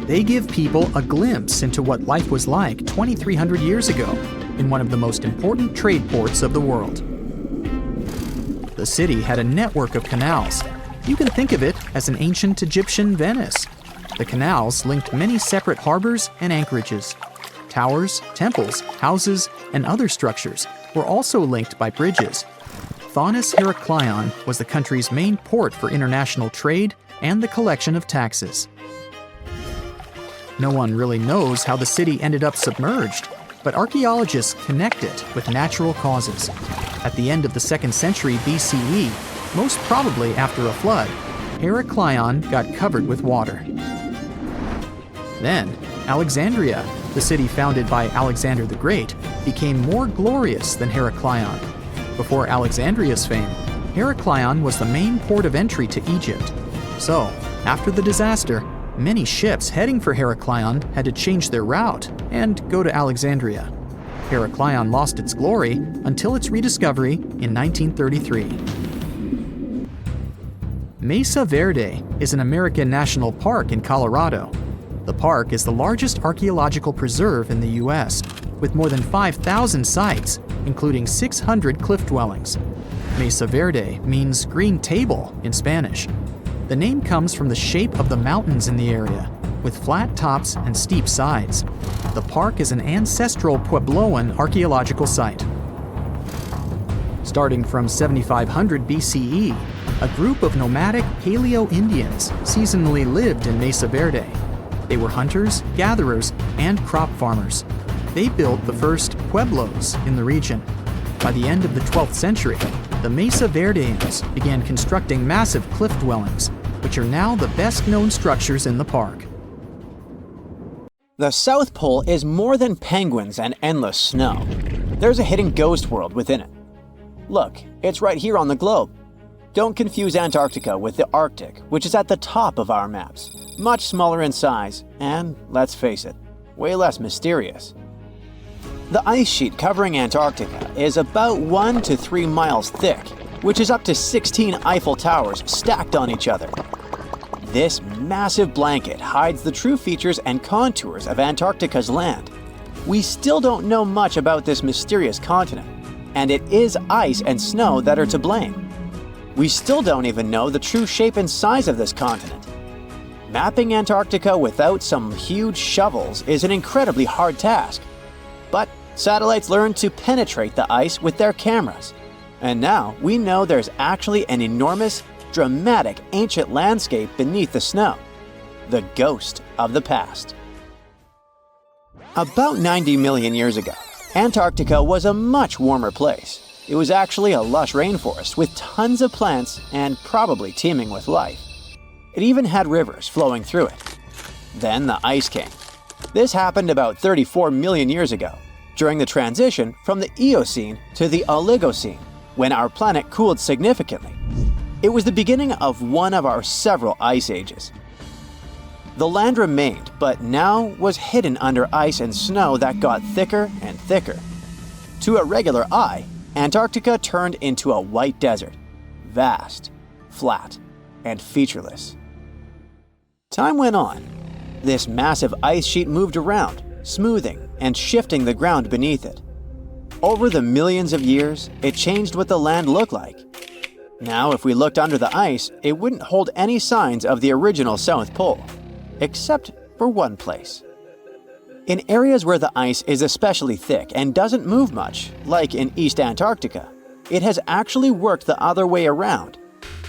They give people a glimpse into what life was like 2,300 years ago in one of the most important trade ports of the world. The city had a network of canals. You can think of it as an ancient Egyptian Venice. The canals linked many separate harbors and anchorages. Towers, temples, houses, and other structures were also linked by bridges. Thonis Heraklion was the country's main port for international trade and the collection of taxes. No one really knows how the city ended up submerged, but archaeologists connect it with natural causes. At the end of the 2nd century BCE, most probably after a flood, Heraklion got covered with water. Then, Alexandria, the city founded by Alexander the Great, became more glorious than Heraklion. Before Alexandria's fame, Heraklion was the main port of entry to Egypt. So, after the disaster, many ships heading for Heraklion had to change their route and go to Alexandria. Heraklion lost its glory until its rediscovery in 1933. Mesa Verde is an American national park in Colorado. The park is the largest archaeological preserve in the U.S., with more than 5,000 sites, including 600 cliff dwellings. Mesa Verde means green table in Spanish. The name comes from the shape of the mountains in the area, with flat tops and steep sides. The park is an ancestral Puebloan archaeological site. Starting from 7500 BCE, a group of nomadic Paleo-Indians seasonally lived in Mesa Verde. They were hunters, gatherers, and crop farmers. They built the first pueblos in the region. By the end of the 12th century, the Mesa Verdeans began constructing massive cliff dwellings, which are now the best-known structures in the park. The South Pole is more than penguins and endless snow. There's a hidden ghost world within it. Look, it's right here on the globe. Don't confuse Antarctica with the Arctic, which is at the top of our maps. Much smaller in size, and, let's face it, way less mysterious. The ice sheet covering Antarctica is about 1 to 3 miles thick, which is up to 16 Eiffel Towers stacked on each other. This massive blanket hides the true features and contours of Antarctica's land. We still don't know much about this mysterious continent, and it is ice and snow that are to blame. We still don't even know the true shape and size of this continent. Mapping Antarctica without some huge shovels is an incredibly hard task. But satellites learned to penetrate the ice with their cameras. And now we know there's actually an enormous, dramatic ancient landscape beneath the snow. The ghost of the past. About 90 million years ago, Antarctica was a much warmer place. It was actually a lush rainforest with tons of plants and probably teeming with life. It even had rivers flowing through it. Then the ice came. This happened about 34 million years ago, during the transition from the Eocene to the Oligocene, when our planet cooled significantly. It was the beginning of one of our several ice ages. The land remained, but now was hidden under ice and snow that got thicker and thicker. To a regular eye, Antarctica turned into a white desert, vast, flat, and featureless. Time went on. This massive ice sheet moved around, smoothing and shifting the ground beneath it. Over the millions of years, it changed what the land looked like. Now, if we looked under the ice, it wouldn't hold any signs of the original South Pole, except for one place. In areas where the ice is especially thick and doesn't move much, like in East Antarctica, it has actually worked the other way around.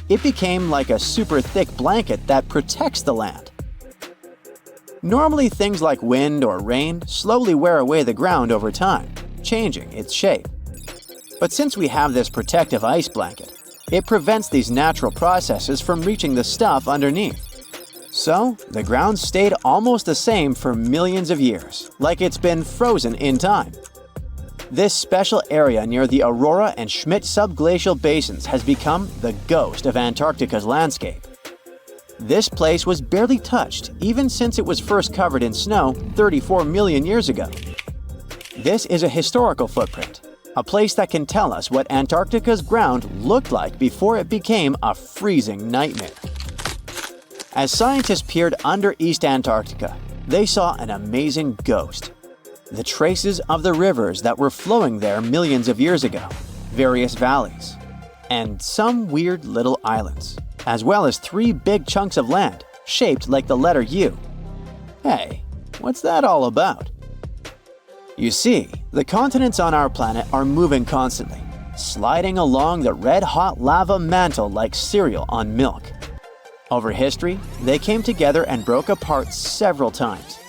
It became like a super thick blanket that protects the land. Normally, things like wind or rain slowly wear away the ground over time, changing its shape. But since we have this protective ice blanket, it prevents these natural processes from reaching the stuff underneath. So, the ground stayed almost the same for millions of years, like it's been frozen in time. This special area near the Aurora and Schmidt subglacial basins has become the ghost of Antarctica's landscape. This place was barely touched even since it was first covered in snow 34 million years ago. This is a historical footprint, a place that can tell us what Antarctica's ground looked like before it became a freezing nightmare. As scientists peered under East Antarctica, they saw an amazing ghost. The traces of the rivers that were flowing there millions of years ago, various valleys, and some weird little islands, as well as 3 big chunks of land shaped like the letter U. Hey, what's that all about? You see, the continents on our planet are moving constantly, sliding along the red-hot lava mantle like cereal on milk. Over history, they came together and broke apart several times.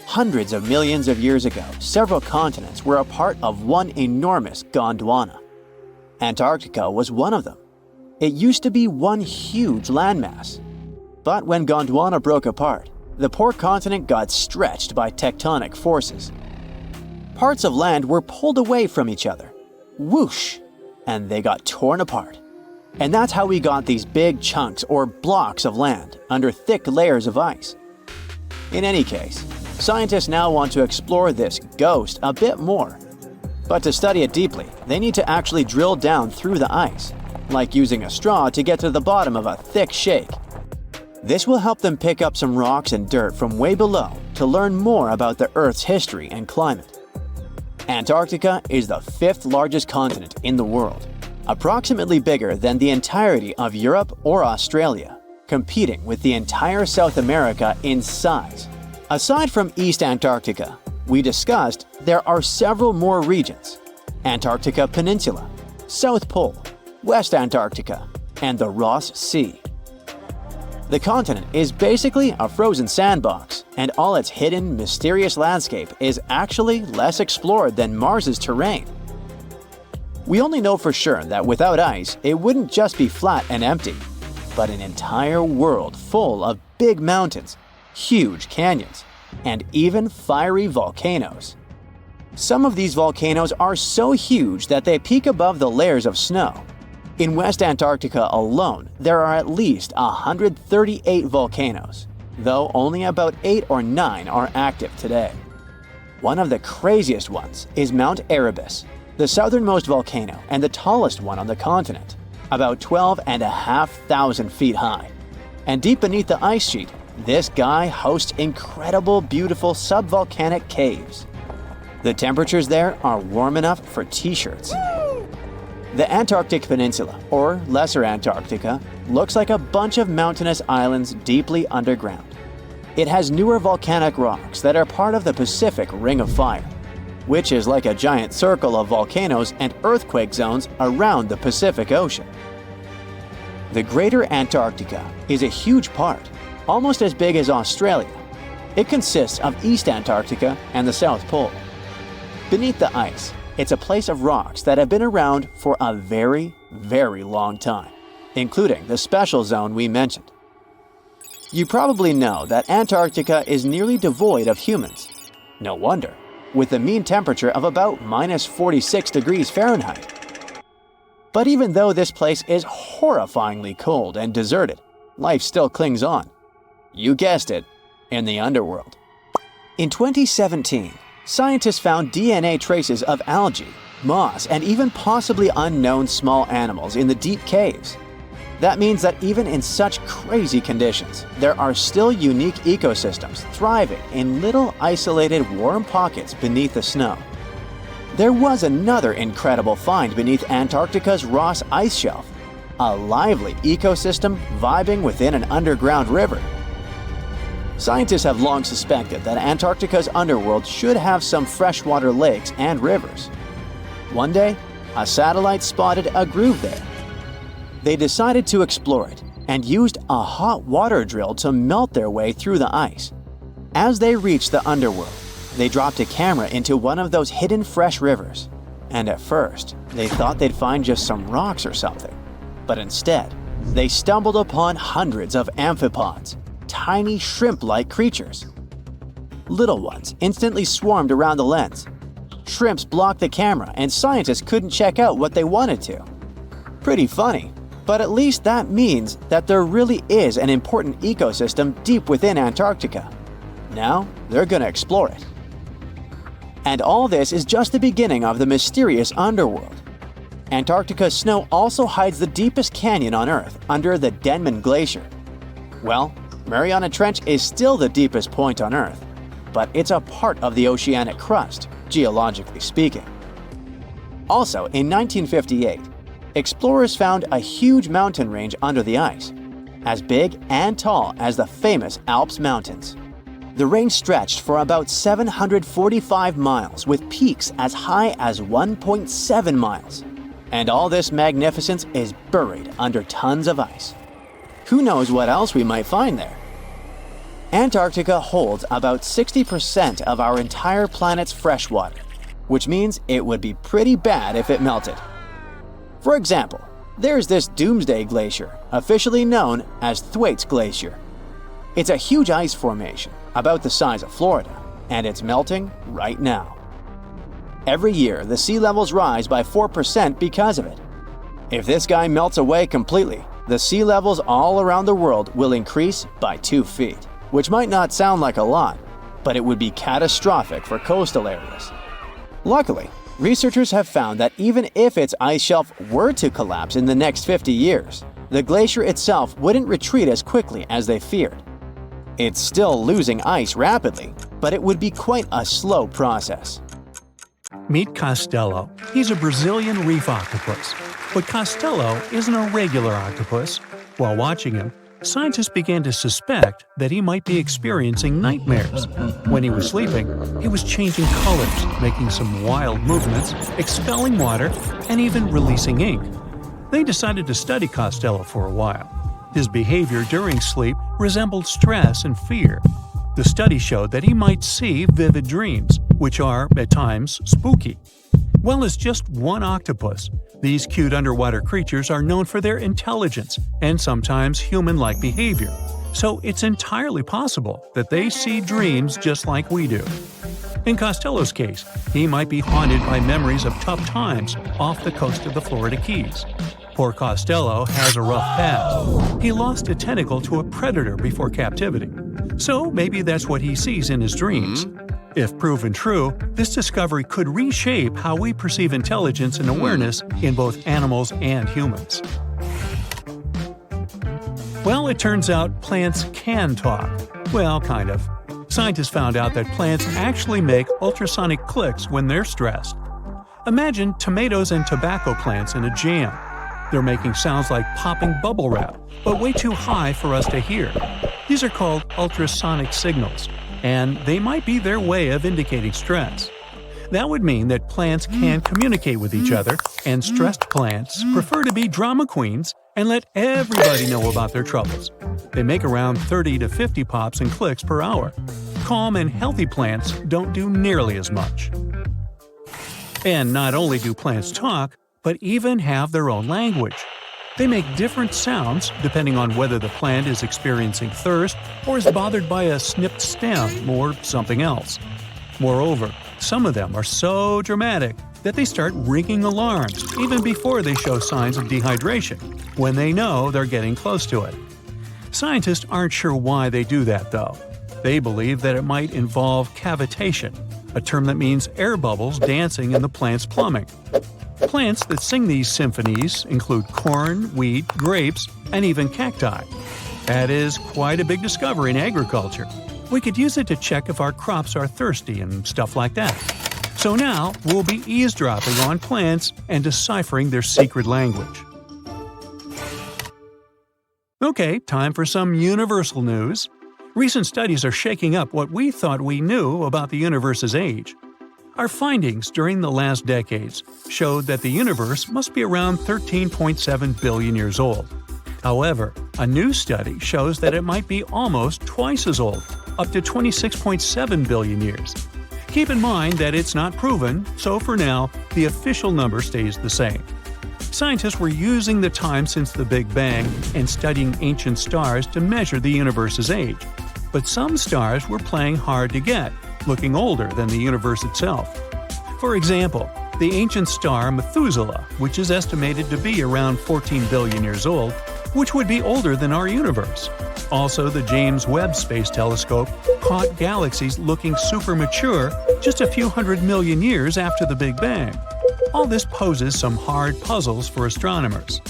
Hundreds of millions of years ago, several continents were a part of one enormous Gondwana. Antarctica was one of them. It used to be one huge landmass. But when Gondwana broke apart, the poor continent got stretched by tectonic forces. Parts of land were pulled away from each other. Whoosh! And they got torn apart. And that's how we got these big chunks or blocks of land under thick layers of ice. In any case, scientists now want to explore this ghost a bit more. But to study it deeply, they need to actually drill down through the ice, like using a straw to get to the bottom of a thick shake. This will help them pick up some rocks and dirt from way below to learn more about the Earth's history and climate. Antarctica is the 5th largest continent in the world, approximately bigger than the entirety of Europe or Australia, competing with the entire South America in size. Aside from East Antarctica, we discussed there are several more regions: Antarctica Peninsula, South Pole, West Antarctica, and the Ross Sea. The continent is basically a frozen sandbox, and all its hidden, mysterious landscape is actually less explored than Mars's terrain. We only know for sure that without ice, it wouldn't just be flat and empty, but an entire world full of big mountains, huge canyons, and even fiery volcanoes. Some of these volcanoes are so huge that they peak above the layers of snow. In West Antarctica alone, there are at least 138 volcanoes, though only about 8 or 9 are active today. One of the craziest ones is Mount Erebus, the southernmost volcano and the tallest one on the continent, about 12,500 feet high. And deep beneath the ice sheet, this guy hosts incredible, beautiful subvolcanic caves. The temperatures there are warm enough for t-shirts. The Antarctic Peninsula, or Lesser Antarctica, looks like a bunch of mountainous islands deeply underground. It has newer volcanic rocks that are part of the Pacific Ring of Fire, which is like a giant circle of volcanoes and earthquake zones around the Pacific Ocean. The Greater Antarctica is a huge part, almost as big as Australia. It consists of East Antarctica and the South Pole. Beneath the ice, it's a place of rocks that have been around for a very, very long time, including the special zone we mentioned. You probably know that Antarctica is nearly devoid of humans. No wonder, with a mean temperature of about -46 degrees Fahrenheit. But even though this place is horrifyingly cold and deserted, life still clings on. You guessed it, in the underworld. In 2017, scientists found DNA traces of algae, moss, and even possibly unknown small animals in the deep caves. That means that even in such crazy conditions, there are still unique ecosystems thriving in little isolated warm pockets beneath the snow. There was another incredible find beneath Antarctica's Ross Ice Shelf, a lively ecosystem vibing within an underground river. Scientists have long suspected that Antarctica's underworld should have some freshwater lakes and rivers. One day, a satellite spotted a groove there. They decided to explore it and used a hot water drill to melt their way through the ice. As they reached the underworld, they dropped a camera into one of those hidden fresh rivers. And at first, they thought they'd find just some rocks or something. But instead, they stumbled upon hundreds of amphipods, tiny shrimp-like creatures. Little ones instantly swarmed around the lens. Shrimps blocked the camera and scientists couldn't check out what they wanted to. Pretty funny, but at least that means that there really is an important ecosystem deep within Antarctica. Now, they're gonna explore it. And all this is just the beginning of the mysterious underworld. Antarctica's snow also hides the deepest canyon on Earth under the Denman Glacier. Well, Mariana Trench is still the deepest point on Earth, but it's a part of the oceanic crust, geologically speaking. Also, in 1958, explorers found a huge mountain range under the ice, as big and tall as the famous Alps Mountains. The range stretched for about 745 miles with peaks as high as 1.7 miles. And all this magnificence is buried under tons of ice. Who knows what else we might find there? Antarctica holds about 60% of our entire planet's freshwater, which means it would be pretty bad if it melted. For example, there's this Doomsday Glacier, officially known as Thwaites Glacier. It's a huge ice formation, about the size of Florida, and it's melting right now. Every year, the sea levels rise by 4% because of it. If this guy melts away completely, the sea levels all around the world will increase by 2 feet, which might not sound like a lot, but it would be catastrophic for coastal areas. Luckily, researchers have found that even if its ice shelf were to collapse in the next 50 years, the glacier itself wouldn't retreat as quickly as they feared. It's still losing ice rapidly, but it would be quite a slow process. Meet Costello. He's a Brazilian reef octopus. But Costello isn't a regular octopus. While watching him, scientists began to suspect that he might be experiencing nightmares. When he was sleeping, he was changing colors, making some wild movements, expelling water, and even releasing ink. They decided to study Costello for a while. His behavior during sleep resembled stress and fear. The study showed that he might see vivid dreams, which are, at times, spooky. While as just one octopus, these cute underwater creatures are known for their intelligence and sometimes human-like behavior, so it's entirely possible that they see dreams just like we do. In Costello's case, he might be haunted by memories of tough times off the coast of the Florida Keys. Poor Costello has a rough past. He lost a tentacle to a predator before captivity. So maybe that's what he sees in his dreams. If proven true, this discovery could reshape how we perceive intelligence and awareness in both animals and humans. Well, it turns out plants can talk. Well, kind of. Scientists found out that plants actually make ultrasonic clicks when they're stressed. Imagine tomatoes and tobacco plants in a jam. They're making sounds like popping bubble wrap, but way too high for us to hear. These are called ultrasonic signals, and they might be their way of indicating stress. That would mean that plants can communicate with each other, and stressed plants prefer to be drama queens and let everybody know about their troubles. They make around 30 to 50 pops and clicks per hour. Calm and healthy plants don't do nearly as much. And not only do plants talk, but even have their own language. They make different sounds depending on whether the plant is experiencing thirst or is bothered by a snipped stem or something else. Moreover, some of them are so dramatic that they start ringing alarms even before they show signs of dehydration, when they know they're getting close to it. Scientists aren't sure why they do that, though. They believe that it might involve cavitation, a term that means air bubbles dancing in the plant's plumbing. Plants that sing these symphonies include corn, wheat, grapes, and even cacti. That is quite a big discovery in agriculture. We could use it to check if our crops are thirsty and stuff like that. So now we'll be eavesdropping on plants and deciphering their secret language. Okay, time for some universal news. Recent studies are shaking up what we thought we knew about the universe's age. Our findings during the last decades showed that the universe must be around 13.7 billion years old. However, a new study shows that it might be almost twice as old, up to 26.7 billion years. Keep in mind that it's not proven, so for now, the official number stays the same. Scientists were using the time since the Big Bang and studying ancient stars to measure the universe's age. But some stars were playing hard to get, looking older than the universe itself. For example, the ancient star Methuselah, which is estimated to be around 14 billion years old, which would be older than our universe. Also, the James Webb Space Telescope caught galaxies looking super mature just a few hundred million years after the Big Bang. All this poses some hard puzzles for astronomers.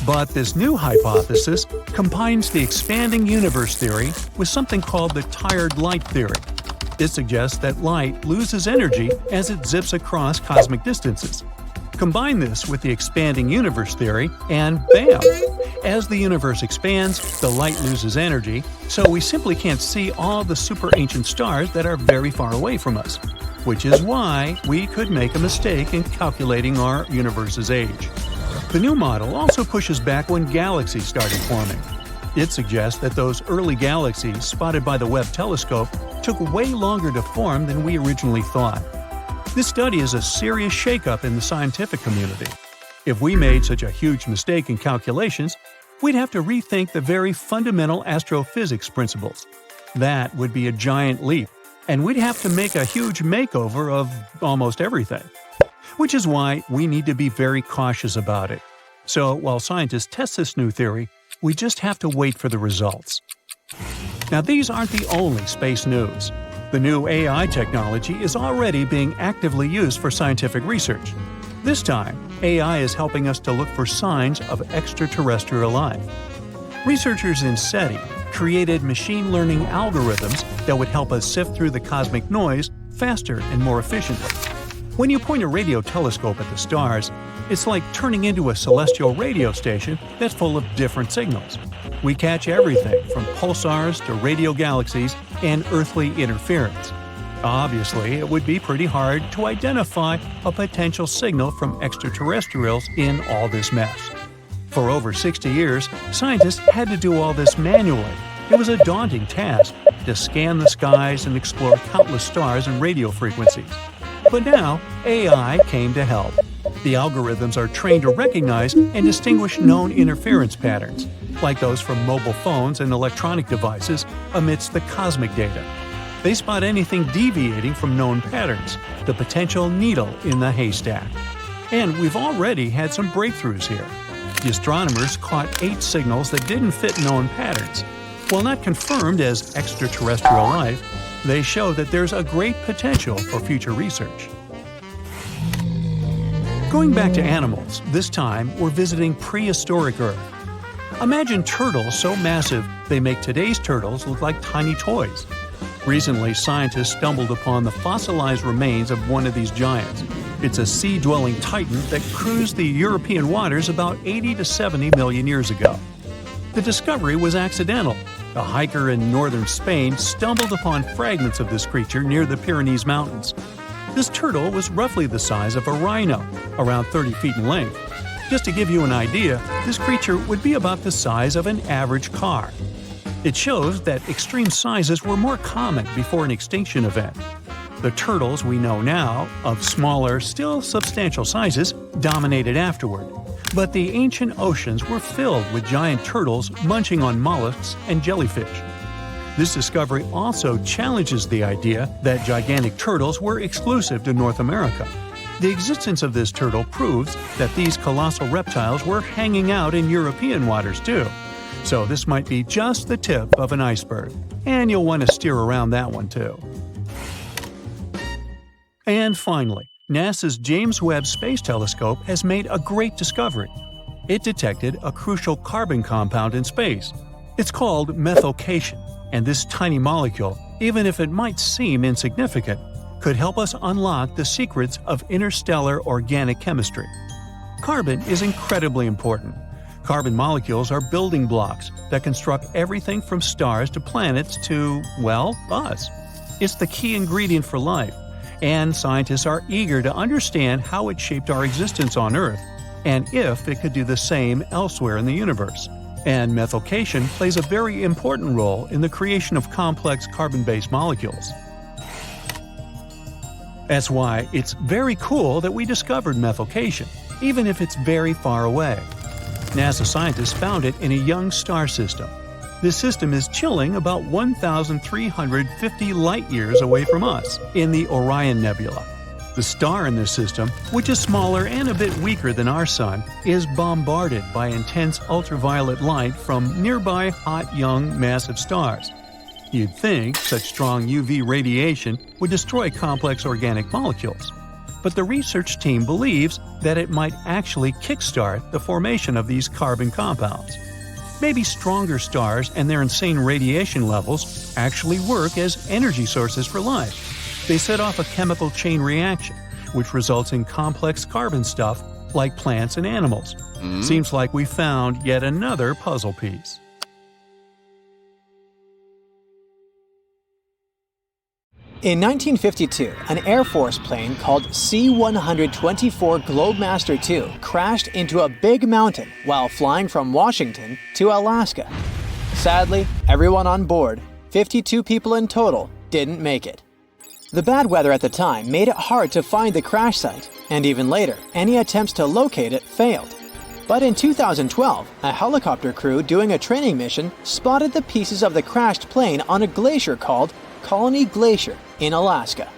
But this new hypothesis combines the expanding universe theory with something called the tired light theory. It suggests that light loses energy as it zips across cosmic distances. Combine this with the expanding universe theory, and bam! As the universe expands, the light loses energy, so we simply can't see all the super ancient stars that are very far away from us, which is why we could make a mistake in calculating our universe's age. The new model also pushes back when galaxies started forming. It suggests that those early galaxies spotted by the Webb telescope took way longer to form than we originally thought. This study is a serious shakeup in the scientific community. If we made such a huge mistake in calculations, we'd have to rethink the very fundamental astrophysics principles. That would be a giant leap, and we'd have to make a huge makeover of almost everything. Which is why we need to be very cautious about it. So while scientists test this new theory, we just have to wait for the results. Now, these aren't the only space news. The new AI technology is already being actively used for scientific research. This time, AI is helping us to look for signs of extraterrestrial life. Researchers in SETI created machine learning algorithms that would help us sift through the cosmic noise faster and more efficiently. When you point a radio telescope at the stars, it's like turning into a celestial radio station that's full of different signals. We catch everything from pulsars to radio galaxies and earthly interference. Obviously, it would be pretty hard to identify a potential signal from extraterrestrials in all this mess. For over 60 years, scientists had to do all this manually. It was a daunting task to scan the skies and explore countless stars and radio frequencies. But now, AI came to help. The algorithms are trained to recognize and distinguish known interference patterns, like those from mobile phones and electronic devices, amidst the cosmic data. They spot anything deviating from known patterns, the potential needle in the haystack. And we've already had some breakthroughs here. The astronomers caught 8 signals that didn't fit known patterns. While not confirmed as extraterrestrial life, they show that there's a great potential for future research. Going back to animals, this time we're visiting prehistoric Earth. Imagine turtles so massive they make today's turtles look like tiny toys. Recently, scientists stumbled upon the fossilized remains of one of these giants. It's a sea-dwelling titan that cruised the European waters about 80 to 70 million years ago. The discovery was accidental. A hiker in northern Spain stumbled upon fragments of this creature near the Pyrenees Mountains. This turtle was roughly the size of a rhino, around 30 feet in length. Just to give you an idea, this creature would be about the size of an average car. It shows that extreme sizes were more common before an extinction event. The turtles we know now, of smaller, still substantial sizes, dominated afterward. But the ancient oceans were filled with giant turtles munching on mollusks and jellyfish. This discovery also challenges the idea that gigantic turtles were exclusive to North America. The existence of this turtle proves that these colossal reptiles were hanging out in European waters too. So this might be just the tip of an iceberg, and you'll want to steer around that one too. And finally, NASA's James Webb Space Telescope has made a great discovery. It detected a crucial carbon compound in space. It's called methylcation, and this tiny molecule, even if it might seem insignificant, could help us unlock the secrets of interstellar organic chemistry. Carbon is incredibly important. Carbon molecules are building blocks that construct everything from stars to planets to, well, us. It's the key ingredient for life, and scientists are eager to understand how it shaped our existence on Earth, and if it could do the same elsewhere in the universe. And methycation plays a very important role in the creation of complex carbon-based molecules. That's why it's very cool that we discovered methycation, even if it's very far away. NASA scientists found it in a young star system. This system is chilling about 1,350 light-years away from us, in the Orion Nebula. The star in this system, which is smaller and a bit weaker than our Sun, is bombarded by intense ultraviolet light from nearby hot, young, massive stars. You'd think such strong UV radiation would destroy complex organic molecules. But the research team believes that it might actually kickstart the formation of these carbon compounds. Maybe stronger stars and their insane radiation levels actually work as energy sources for life. They set off a chemical chain reaction, which results in complex carbon stuff like plants and animals. Seems like we found yet another puzzle piece. In 1952, an Air Force plane called C-124 Globemaster II crashed into a big mountain while flying from Washington to Alaska. Sadly, everyone on board, 52 people in total, didn't make it. The bad weather at the time made it hard to find the crash site, and even later, any attempts to locate it failed. But in 2012, a helicopter crew doing a training mission spotted the pieces of the crashed plane on a glacier called Colony Glacier in Alaska.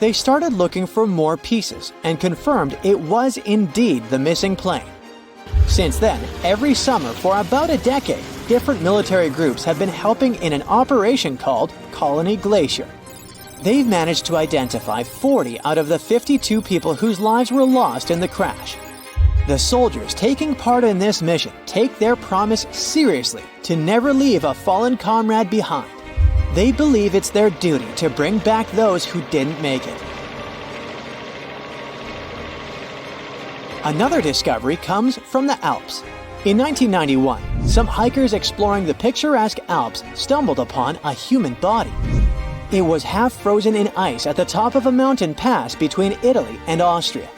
They started looking for more pieces and confirmed it was indeed the missing plane. Since then, every summer for about a decade, different military groups have been helping in an operation called Colony Glacier. They've managed to identify 40 out of the 52 people whose lives were lost in the crash. The soldiers taking part in this mission take their promise seriously to never leave a fallen comrade behind. They believe it's their duty to bring back those who didn't make it. Another discovery comes from the Alps. In 1991, some hikers exploring the picturesque Alps stumbled upon a human body. It was half frozen in ice at the top of a mountain pass between Italy and Austria.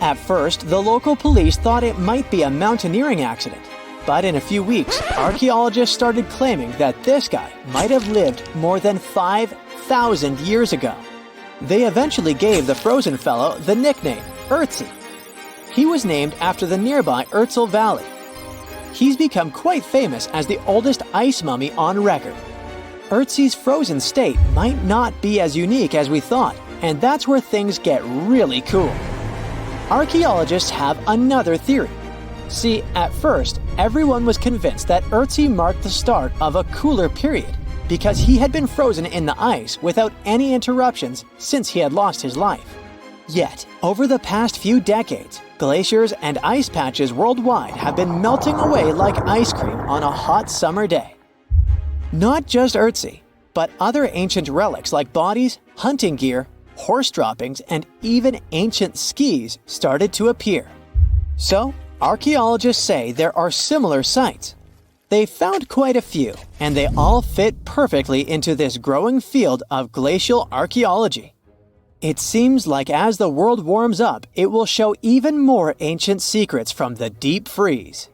At first, the local police thought it might be a mountaineering accident. But in a few weeks, archaeologists started claiming that this guy might have lived more than 5,000 years ago. They eventually gave the frozen fellow the nickname Ötzi. He was named after the nearby Ötztal Valley. He's become quite famous as the oldest ice mummy on record. Ötzi's frozen state might not be as unique as we thought, and that's where things get really cool. Archaeologists have another theory. See, at first, everyone was convinced that Ötzi marked the start of a cooler period because he had been frozen in the ice without any interruptions since he had lost his life. Yet, over the past few decades, glaciers and ice patches worldwide have been melting away like ice cream on a hot summer day. Not just Ötzi, but other ancient relics like bodies, hunting gear, horse droppings, and even ancient skis started to appear. So, archaeologists say there are similar sites. They found quite a few, and they all fit perfectly into this growing field of glacial archaeology. It seems like as the world warms up, it will show even more ancient secrets from the deep freeze.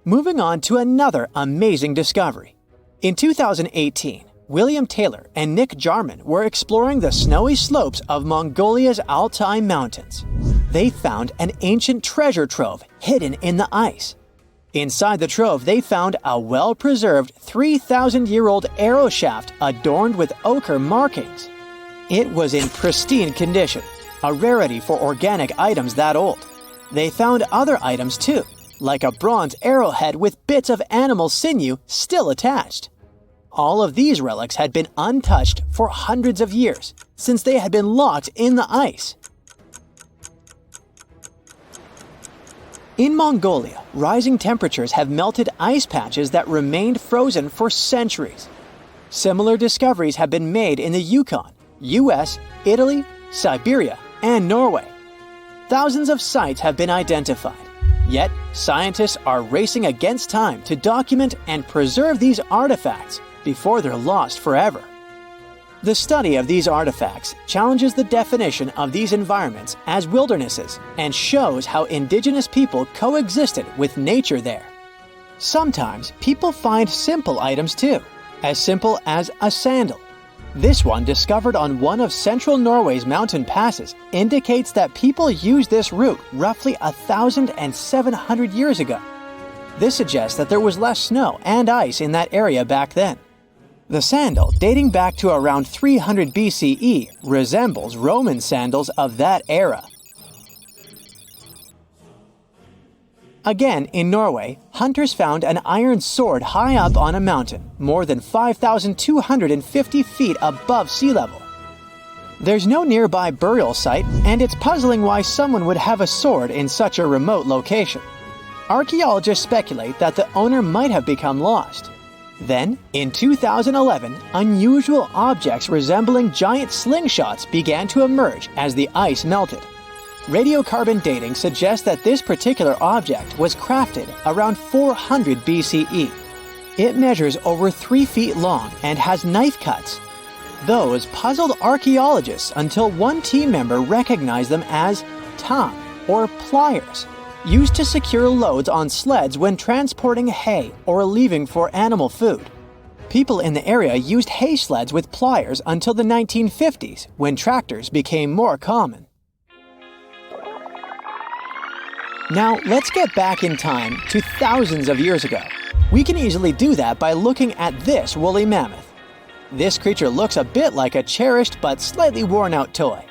Moving on to another amazing discovery. In 2018, William Taylor and Nick Jarman were exploring the snowy slopes of Mongolia's Altai Mountains. They found an ancient treasure trove hidden in the ice. Inside the trove, they found a well-preserved 3,000-year-old arrow shaft adorned with ochre markings. It was in pristine condition, a rarity for organic items that old. They found other items too, like a bronze arrowhead with bits of animal sinew still attached. All of these relics had been untouched for hundreds of years, since they had been locked in the ice. In Mongolia, rising temperatures have melted ice patches that remained frozen for centuries. Similar discoveries have been made in the Yukon, US, Italy, Siberia, and Norway. Thousands of sites have been identified. Yet, scientists are racing against time to document and preserve these artifacts before they're lost forever. The study of these artifacts challenges the definition of these environments as wildernesses and shows how indigenous people coexisted with nature there. Sometimes people find simple items too, as simple as a sandal. This one, discovered on one of central Norway's mountain passes, indicates that people used this route roughly 1,700 years ago. This suggests that there was less snow and ice in that area back then. The sandal, dating back to around 300 BCE, resembles Roman sandals of that era. Again, in Norway, hunters found an iron sword high up on a mountain, more than 5,250 feet above sea level. There's no nearby burial site, and it's puzzling why someone would have a sword in such a remote location. Archaeologists speculate that the owner might have become lost. Then, in 2011, unusual objects resembling giant slingshots began to emerge as the ice melted. Radiocarbon dating suggests that this particular object was crafted around 400 BCE. It measures over 3 feet long and has knife cuts. Those puzzled archaeologists until one team member recognized them as tang, or pliers, used to secure loads on sleds when transporting hay or leaving for animal food. People in the area used hay sleds with pliers until the 1950s, when tractors became more common. Now, let's get back in time to thousands of years ago. We can easily do that by looking at this woolly mammoth. This creature looks a bit like a cherished but slightly worn-out toy.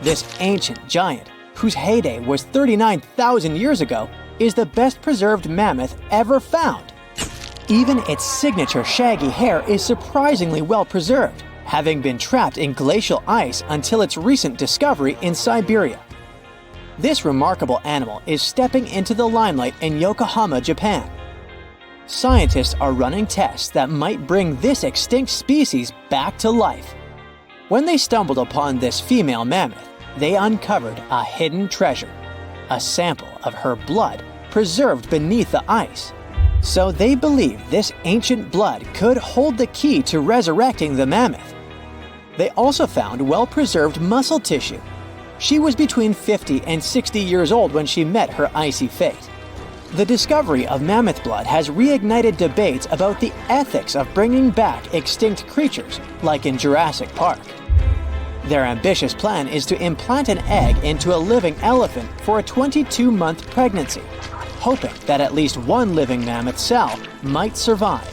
This ancient giant, whose heyday was 39,000 years ago, is the best preserved mammoth ever found. Even its signature shaggy hair is surprisingly well preserved, having been trapped in glacial ice until its recent discovery in Siberia. This remarkable animal is stepping into the limelight in Yokohama, Japan. Scientists are running tests that might bring this extinct species back to life. When they stumbled upon this female mammoth, they uncovered a hidden treasure, a sample of her blood preserved beneath the ice. So they believe this ancient blood could hold the key to resurrecting the mammoth. They also found well-preserved muscle tissue. She was between 50 and 60 years old when she met her icy fate. The discovery of mammoth blood has reignited debates about the ethics of bringing back extinct creatures, like in Jurassic Park. Their ambitious plan is to implant an egg into a living elephant for a 22-month pregnancy, hoping that at least one living mammoth cell might survive.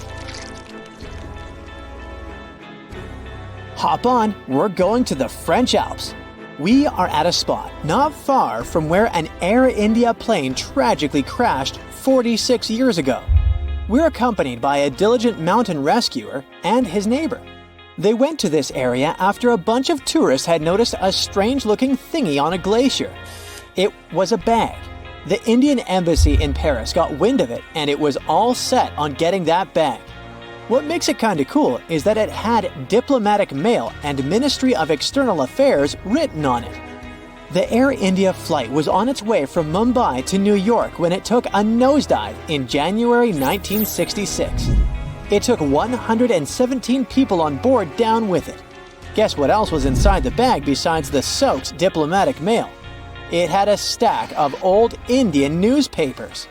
Hop on, we're going to the French Alps. We are at a spot not far from where an Air India plane tragically crashed 46 years ago. We're accompanied by a diligent mountain rescuer and his neighbor. They went to this area after a bunch of tourists had noticed a strange-looking thingy on a glacier. It was a bag. The Indian embassy in Paris got wind of it, and it was all set on getting that bag. What makes it kinda cool is that it had Diplomatic Mail and Ministry of External Affairs written on it. The Air India flight was on its way from Mumbai to New York when it took a nosedive in January 1966. It took 117 people on board down with it. Guess what else was inside the bag besides the soaked diplomatic mail? It had a stack of old Indian newspapers.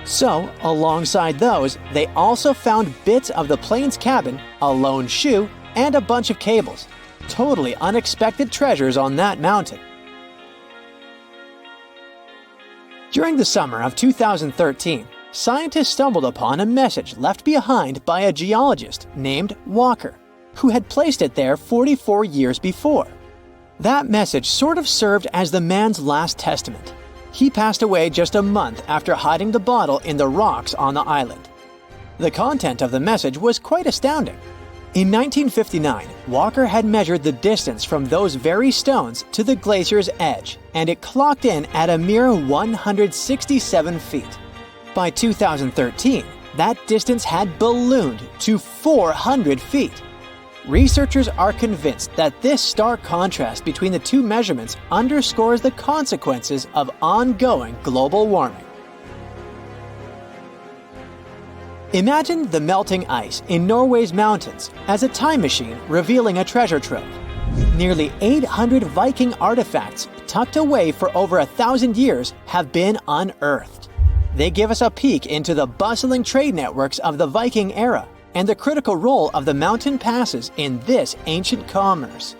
So, alongside those, they also found bits of the plane's cabin, a lone shoe, and a bunch of cables. Totally unexpected treasures on that mountain. During the summer of 2013, scientists stumbled upon a message left behind by a geologist named Walker, who had placed it there 44 years before. That message sort of served as the man's last testament. He passed away just a month after hiding the bottle in the rocks on the island. The content of the message was quite astounding. In 1959, Walker had measured the distance from those very stones to the glacier's edge, and it clocked in at a mere 167 feet. By 2013, that distance had ballooned to 400 feet. Researchers are convinced that this stark contrast between the two measurements underscores the consequences of ongoing global warming. Imagine the melting ice in Norway's mountains as a time machine revealing a treasure trove. Nearly 800 Viking artifacts tucked away for over 1,000 years have been unearthed. They give us a peek into the bustling trade networks of the Viking era and the critical role of the mountain passes in this ancient commerce.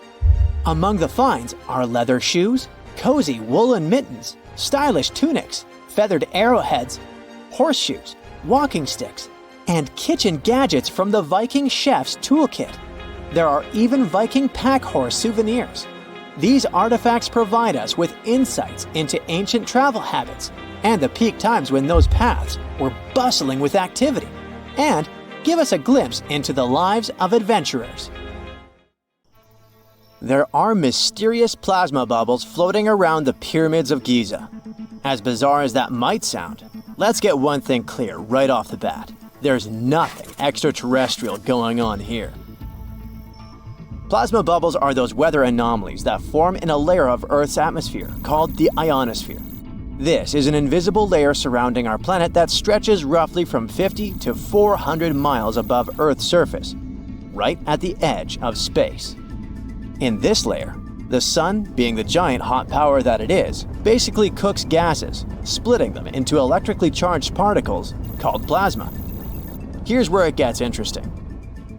Among the finds are leather shoes, cozy woolen mittens, stylish tunics, feathered arrowheads, horseshoes, walking sticks, and kitchen gadgets from the Viking chef's toolkit. There are even Viking pack horse souvenirs. These artifacts provide us with insights into ancient travel habits and the peak times when those paths were bustling with activity, and give us a glimpse into the lives of adventurers. There are mysterious plasma bubbles floating around the pyramids of Giza. As bizarre as that might sound, let's get one thing clear right off the bat. There's nothing extraterrestrial going on here. Plasma bubbles are those weather anomalies that form in a layer of Earth's atmosphere called the ionosphere. This is an invisible layer surrounding our planet that stretches roughly from 50 to 400 miles above Earth's surface, right at the edge of space. In this layer, the sun, being the giant hot power that it is, basically cooks gases, splitting them into electrically charged particles called plasma. Here's where it gets interesting.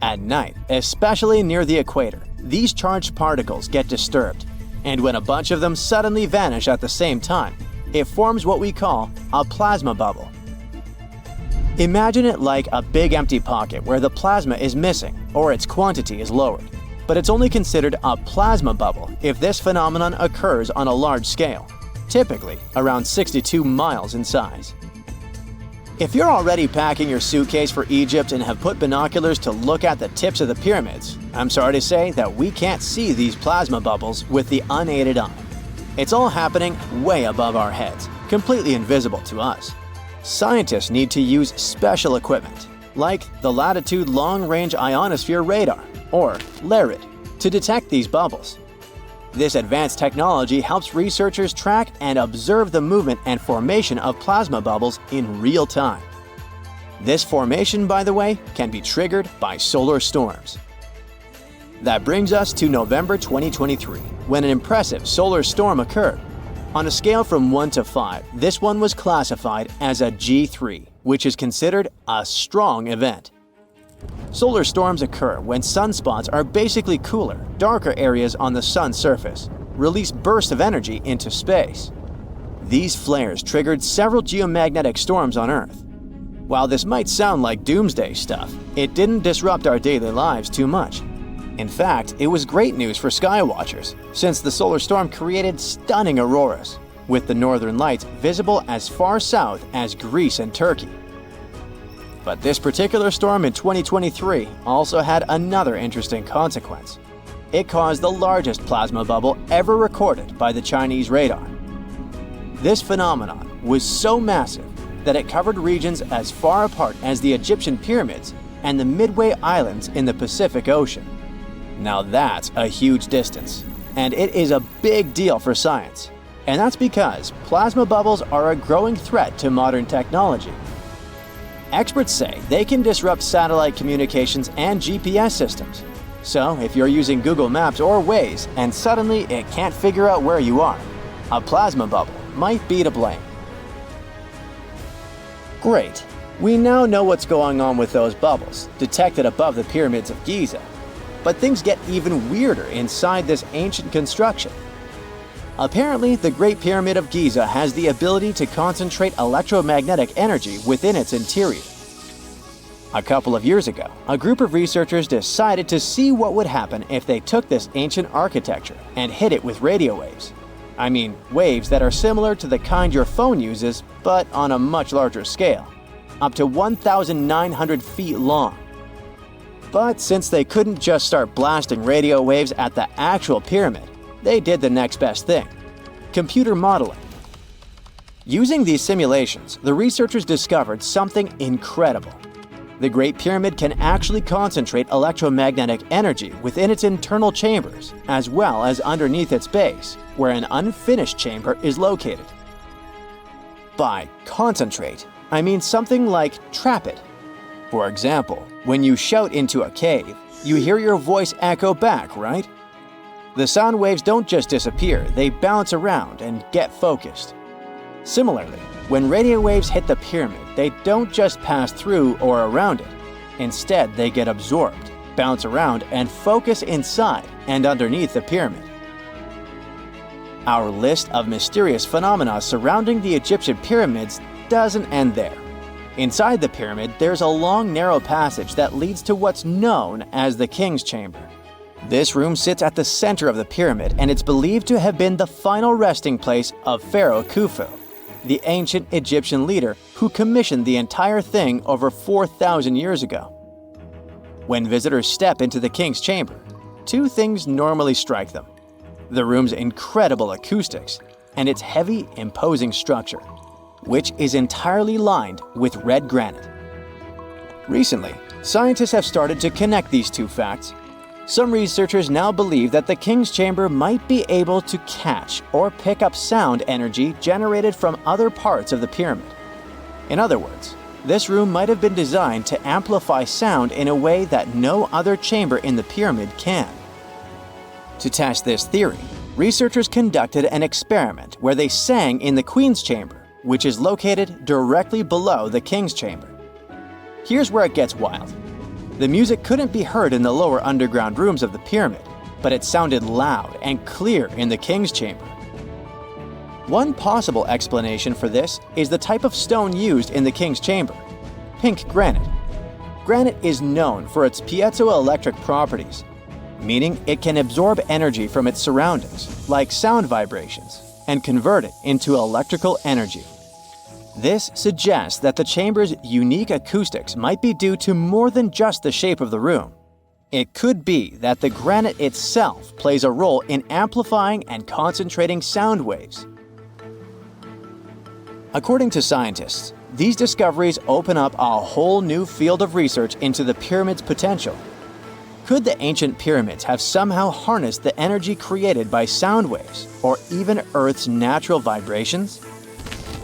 At night, especially near the equator, these charged particles get disturbed, and when a bunch of them suddenly vanish at the same time, it forms what we call a plasma bubble. Imagine it like a big empty pocket where the plasma is missing or its quantity is lowered, but it's only considered a plasma bubble if this phenomenon occurs on a large scale, typically around 62 miles in size. If you're already packing your suitcase for Egypt and have put binoculars to look at the tips of the pyramids, I'm sorry to say that we can't see these plasma bubbles with the unaided eye. It's all happening way above our heads, completely invisible to us. Scientists need to use special equipment, like the Latitude Long Range Ionosphere Radar, or LARID, to detect these bubbles. This advanced technology helps researchers track and observe the movement and formation of plasma bubbles in real time. This formation, by the way, can be triggered by solar storms. That brings us to November 2023, when an impressive solar storm occurred. On a scale from 1 to 5, this one was classified as a G3, which is considered a strong event. Solar storms occur when sunspots are basically cooler, darker areas on the sun's surface, release bursts of energy into space. These flares triggered several geomagnetic storms on Earth. While this might sound like doomsday stuff, it didn't disrupt our daily lives too much. In fact, it was great news for skywatchers, since the solar storm created stunning auroras, with the northern lights visible as far south as Greece and Turkey. But this particular storm in 2023 also had another interesting consequence. It caused the largest plasma bubble ever recorded by the Chinese radar. This phenomenon was so massive that it covered regions as far apart as the Egyptian pyramids and the Midway Islands in the Pacific Ocean. Now that's a huge distance, and it is a big deal for science. And that's because plasma bubbles are a growing threat to modern technology. Experts say they can disrupt satellite communications and GPS systems. So if you're using Google Maps or Waze and suddenly it can't figure out where you are, a plasma bubble might be to blame. Great, we now know what's going on with those bubbles, detected above the pyramids of Giza. But things get even weirder inside this ancient construction. Apparently, the Great Pyramid of Giza has the ability to concentrate electromagnetic energy within its interior. A couple of years ago, a group of researchers decided to see what would happen if they took this ancient architecture and hit it with radio waves. I mean, waves that are similar to the kind your phone uses, but on a much larger scale, up to 1,900 feet long. But since they couldn't just start blasting radio waves at the actual pyramid, they did the next best thing: computer modeling. Using these simulations, the researchers discovered something incredible. The Great Pyramid can actually concentrate electromagnetic energy within its internal chambers, as well as underneath its base, where an unfinished chamber is located. By concentrate, I mean something like trap it. For example, when you shout into a cave, you hear your voice echo back, right? The sound waves don't just disappear, they bounce around and get focused. Similarly, when radio waves hit the pyramid, they don't just pass through or around it. Instead, they get absorbed, bounce around, and focus inside and underneath the pyramid. Our list of mysterious phenomena surrounding the Egyptian pyramids doesn't end there. Inside the pyramid, there's a long, narrow passage that leads to what's known as the King's Chamber. This room sits at the center of the pyramid, and it's believed to have been the final resting place of Pharaoh Khufu, the ancient Egyptian leader who commissioned the entire thing over 4,000 years ago. When visitors step into the King's Chamber, two things normally strike them: the room's incredible acoustics and its heavy, imposing structure, which is entirely lined with red granite. Recently, scientists have started to connect these two facts. Some researchers now believe that the King's Chamber might be able to catch or pick up sound energy generated from other parts of the pyramid. In other words, this room might have been designed to amplify sound in a way that no other chamber in the pyramid can. To test this theory, researchers conducted an experiment where they sang in the Queen's Chamber, which is located directly below the King's Chamber. Here's where it gets wild. The music couldn't be heard in the lower underground rooms of the pyramid, but it sounded loud and clear in the King's Chamber. One possible explanation for this is the type of stone used in the King's Chamber: pink granite. Granite is known for its piezoelectric properties, meaning it can absorb energy from its surroundings, like sound vibrations, and convert it into electrical energy. This suggests that the chamber's unique acoustics might be due to more than just the shape of the room. It could be that the granite itself plays a role in amplifying and concentrating sound waves. According to scientists, these discoveries open up a whole new field of research into the pyramid's potential. Could the ancient pyramids have somehow harnessed the energy created by sound waves, or even Earth's natural vibrations?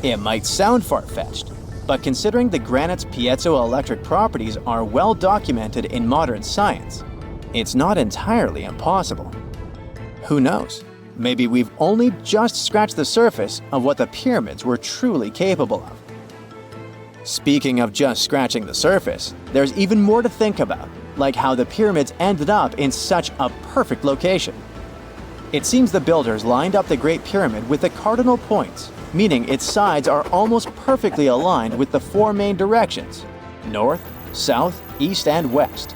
It might sound far-fetched, but considering the granite's piezoelectric properties are well documented in modern science, it's not entirely impossible. Who knows? Maybe we've only just scratched the surface of what the pyramids were truly capable of. Speaking of just scratching the surface, there's even more to think about, like how the pyramids ended up in such a perfect location. It seems the builders lined up the Great Pyramid with the cardinal points, meaning its sides are almost perfectly aligned with the four main directions: north, south, east, and west.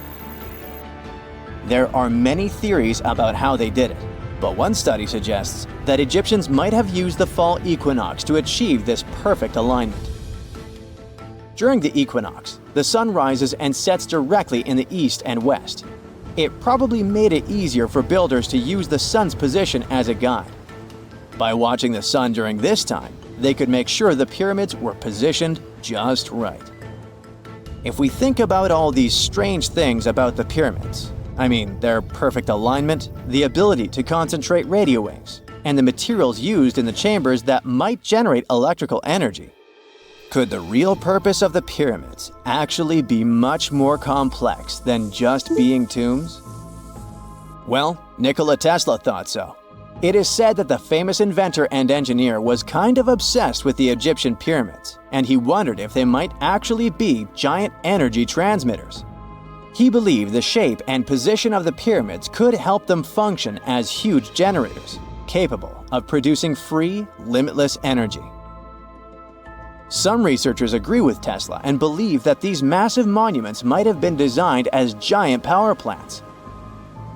There are many theories about how they did it, but one study suggests that Egyptians might have used the fall equinox to achieve this perfect alignment. During the equinox, the sun rises and sets directly in the east and west. It probably made it easier for builders to use the sun's position as a guide. By watching the sun during this time, they could make sure the pyramids were positioned just right. If we think about all these strange things about the pyramids, I mean their perfect alignment, the ability to concentrate radio waves, and the materials used in the chambers that might generate electrical energy, could the real purpose of the pyramids actually be much more complex than just being tombs? Well, Nikola Tesla thought so. It is said that the famous inventor and engineer was kind of obsessed with the Egyptian pyramids, and he wondered if they might actually be giant energy transmitters. He believed the shape and position of the pyramids could help them function as huge generators, capable of producing free, limitless energy. Some researchers agree with Tesla and believe that these massive monuments might have been designed as giant power plants.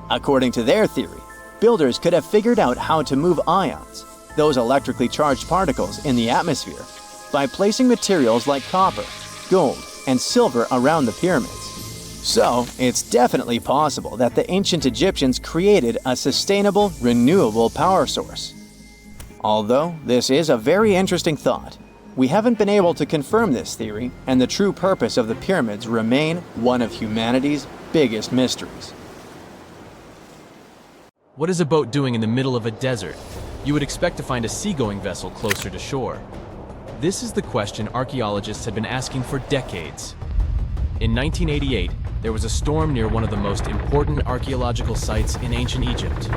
According to their theory, builders could have figured out how to move ions, those electrically charged particles in the atmosphere, by placing materials like copper, gold, and silver around the pyramids. So, it's definitely possible that the ancient Egyptians created a sustainable, renewable power source. Although this is a very interesting thought, We haven't been able to confirm this theory, and the true purpose of the pyramids remain one of humanity's biggest mysteries. What is a boat doing in the middle of a desert? You would expect to find a seagoing vessel closer to shore. This is the question archaeologists had been asking for decades. In 1988, there was a storm near one of the most important archaeological sites in ancient Egypt.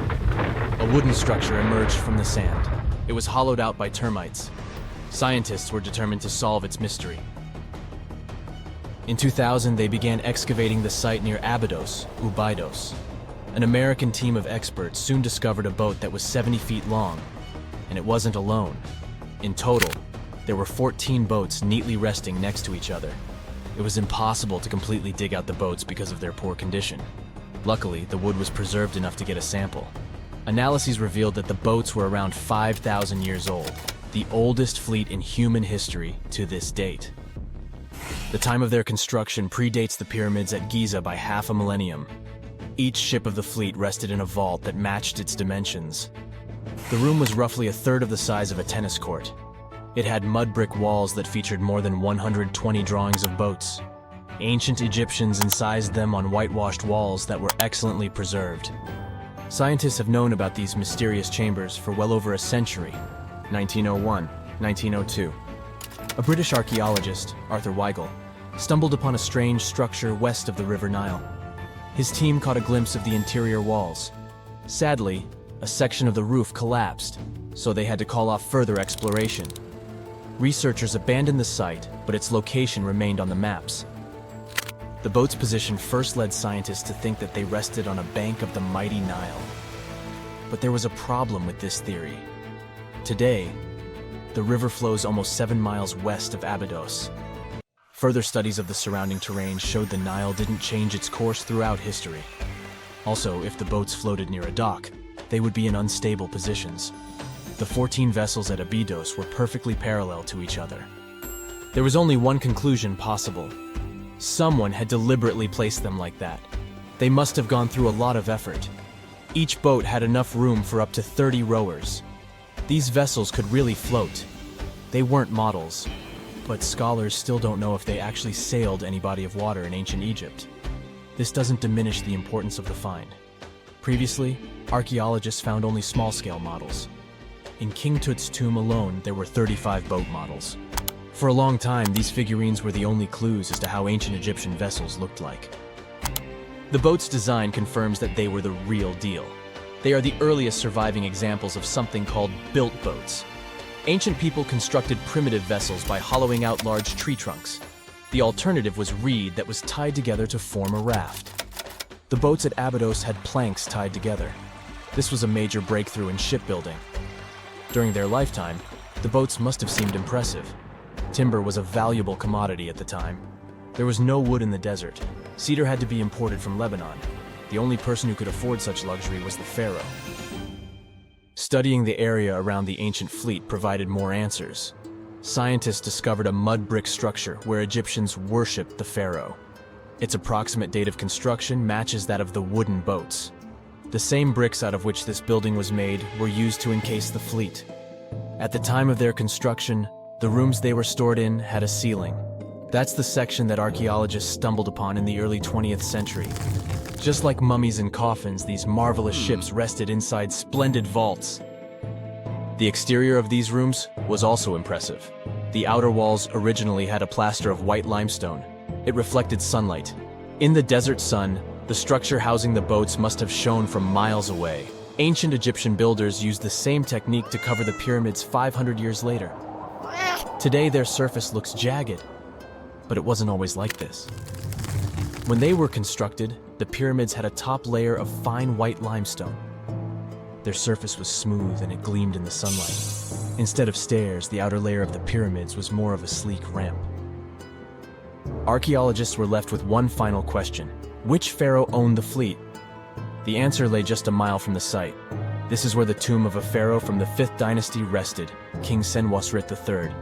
A wooden structure emerged from the sand. It was hollowed out by termites. Scientists were determined to solve its mystery. In 2000, they began excavating the site near Abydos, Ubidos. An American team of experts soon discovered a boat that was 70 feet long, and it wasn't alone. In total, there were 14 boats neatly resting next to each other. It was impossible to completely dig out the boats because of their poor condition. Luckily, the wood was preserved enough to get a sample. Analyses revealed that the boats were around 5,000 years old, the oldest fleet in human history to this date. The time of their construction predates the pyramids at Giza by half a millennium. Each ship of the fleet rested in a vault that matched its dimensions. The room was roughly a third of the size of a tennis court. It had mud brick walls that featured more than 120 drawings of boats. Ancient Egyptians incised them on whitewashed walls that were excellently preserved. Scientists have known about these mysterious chambers for well over a century. 1901, 1902. A British archaeologist, Arthur Weigel, stumbled upon a strange structure west of the River Nile. His team caught a glimpse of the interior walls. Sadly, a section of the roof collapsed, so they had to call off further exploration. Researchers abandoned the site, but its location remained on the maps. The boat's position first led scientists to think that they rested on a bank of the mighty Nile. But there was a problem with this theory. Today, the river flows almost 7 miles west of Abydos. Further studies of the surrounding terrain showed the Nile didn't change its course throughout history. Also, if the boats floated near a dock, they would be in unstable positions. The 14 vessels at Abydos were perfectly parallel to each other. There was only one conclusion possible. Someone had deliberately placed them like that. They must have gone through a lot of effort. Each boat had enough room for up to 30 rowers. These vessels could really float. They weren't models, but scholars still don't know if they actually sailed any body of water in ancient Egypt. This doesn't diminish the importance of the find. Previously, archaeologists found only small-scale models. In King Tut's tomb alone, there were 35 boat models. For a long time, these figurines were the only clues as to how ancient Egyptian vessels looked like. The boat's design confirms that they were the real deal. They are the earliest surviving examples of something called built boats. Ancient people constructed primitive vessels by hollowing out large tree trunks. The alternative was reed that was tied together to form a raft. The boats at Abydos had planks tied together. This was a major breakthrough in shipbuilding. During their lifetime, the boats must have seemed impressive. Timber was a valuable commodity at the time. There was no wood in the desert. Cedar had to be imported from Lebanon. The only person who could afford such luxury was the pharaoh. Studying the area around the ancient fleet provided more answers. Scientists discovered a mud brick structure where Egyptians worshipped the pharaoh. Its approximate date of construction matches that of the wooden boats. The same bricks out of which this building was made were used to encase the fleet. At the time of their construction, the rooms they were stored in had a ceiling. That's the section that archaeologists stumbled upon in the early 20th century. Just like mummies and coffins, these marvelous ships rested inside splendid vaults. The exterior of these rooms was also impressive. The outer walls originally had a plaster of white limestone. It reflected sunlight. In the desert sun, the structure housing the boats must have shone from miles away. Ancient Egyptian builders used the same technique to cover the pyramids 500 years later. Today, their surface looks jagged, but it wasn't always like this. When they were constructed, the pyramids had a top layer of fine white limestone. Their surface was smooth and it gleamed in the sunlight. Instead of stairs, the outer layer of the pyramids was more of a sleek ramp. Archaeologists were left with one final question. Which pharaoh owned the fleet? The answer lay just a mile from the site. This is where the tomb of a pharaoh from the 5th dynasty rested, King Senwosret III.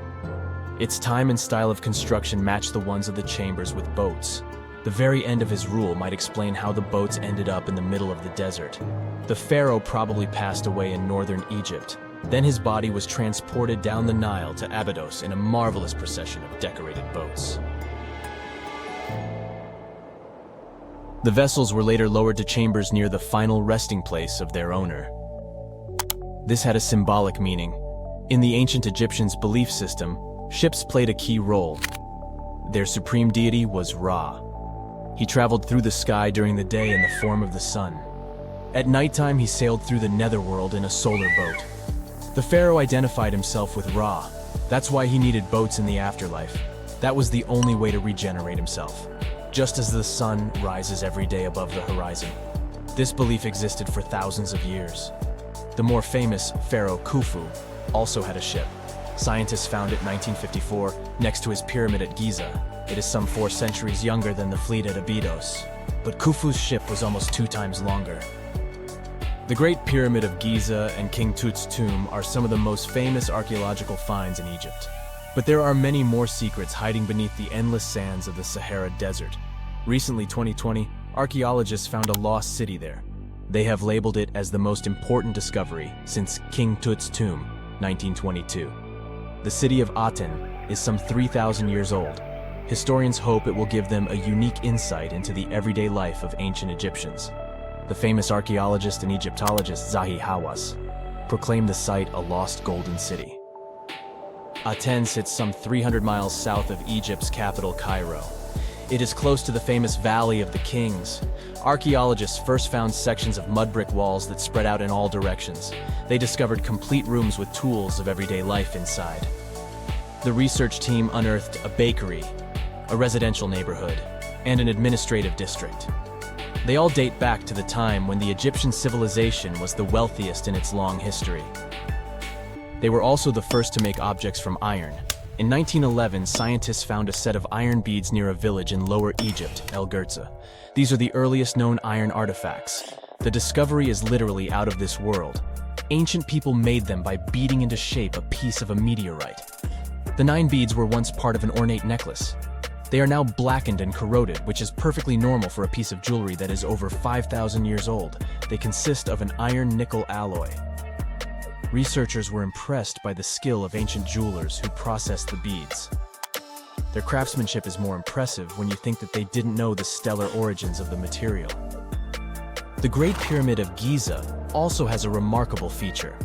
Its time and style of construction matched the ones of the chambers with boats. The very end of his rule might explain how the boats ended up in the middle of the desert. The pharaoh probably passed away in northern Egypt, Then his body was transported down the Nile to Abydos in a marvelous procession of decorated boats. The vessels were later lowered to chambers near the final resting place of their owner. This had a symbolic meaning. In the ancient Egyptians' belief system, ships played a key role. Their supreme deity was Ra. He traveled through the sky during the day in the form of the sun. At nighttime, he sailed through the netherworld in a solar boat. The pharaoh identified himself with Ra. That's why he needed boats in the afterlife. That was the only way to regenerate himself. Just as the sun rises every day above the horizon. This belief existed for thousands of years. The more famous Pharaoh Khufu also had a ship. Scientists found it in 1954 next to his pyramid at Giza. It is some 4 centuries younger than the fleet at Abydos, but Khufu's ship was almost 2 times longer. The Great Pyramid of Giza and King Tut's tomb are some of the most famous archaeological finds in Egypt. But there are many more secrets hiding beneath the endless sands of the Sahara Desert. Recently, 2020, archaeologists found a lost city there. They have labeled it as the most important discovery since King Tut's tomb, 1922. The city of Aten is some 3,000 years old. Historians hope it will give them a unique insight into the everyday life of ancient Egyptians. The famous archaeologist and Egyptologist Zahi Hawass proclaimed the site a lost golden city. Aten sits some 300 miles south of Egypt's capital, Cairo. It is close to the famous Valley of the Kings. Archaeologists first found sections of mud brick walls that spread out in all directions. They discovered complete rooms with tools of everyday life inside. The research team unearthed a bakery, a residential neighborhood, and an administrative district. They all date back to the time when the Egyptian civilization was the wealthiest in its long history. They were also the first to make objects from iron. In 1911, scientists found a set of iron beads near a village in Lower Egypt, El Gurza. These are the earliest known iron artifacts. The discovery is literally out of this world. Ancient people made them by beating into shape a piece of a meteorite. The 9 beads were once part of an ornate necklace. They are now blackened and corroded, which is perfectly normal for a piece of jewelry that is over 5,000 years old. They consist of an iron-nickel alloy. Researchers were impressed by the skill of ancient jewelers who processed the beads. Their craftsmanship is more impressive when you think that they didn't know the stellar origins of the material. The Great Pyramid of Giza also has a remarkable feature.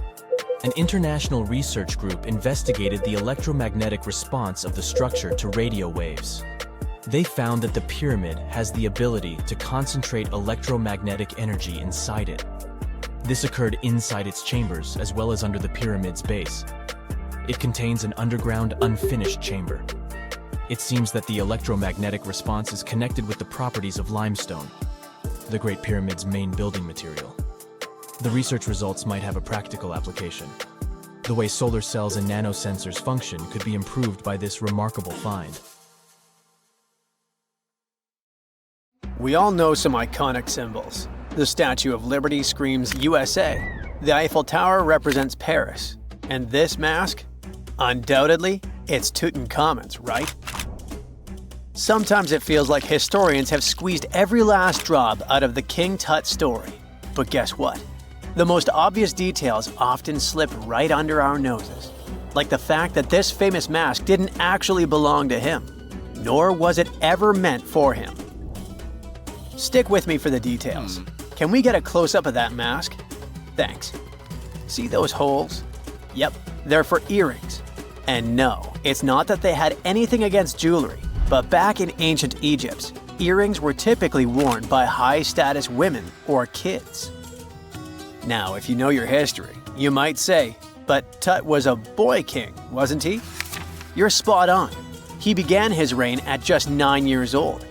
An international research group investigated the electromagnetic response of the structure to radio waves. They found that the pyramid has the ability to concentrate electromagnetic energy inside it. This occurred inside its chambers as well as under the pyramid's base. It contains an underground, unfinished chamber. It seems that the electromagnetic response is connected with the properties of limestone, the Great Pyramid's main building material. The research results might have a practical application. The way solar cells and nanosensors function could be improved by this remarkable find. We all know some iconic symbols. The Statue of Liberty screams USA. The Eiffel Tower represents Paris. And this mask? Undoubtedly, it's Tutankhamun's, right? Sometimes it feels like historians have squeezed every last drop out of the King Tut story. But guess what? The most obvious details often slip right under our noses. Like the fact that this famous mask didn't actually belong to him, nor was it ever meant for him. Stick with me for the details. Can we get a close-up of that mask? Thanks. See those holes? Yep, they're for earrings. And no, it's not that they had anything against jewelry, but back in ancient Egypt, earrings were typically worn by high-status women or kids. Now, if you know your history, you might say, but Tut was a boy king, wasn't he? You're spot on. He began his reign at just 9 years old.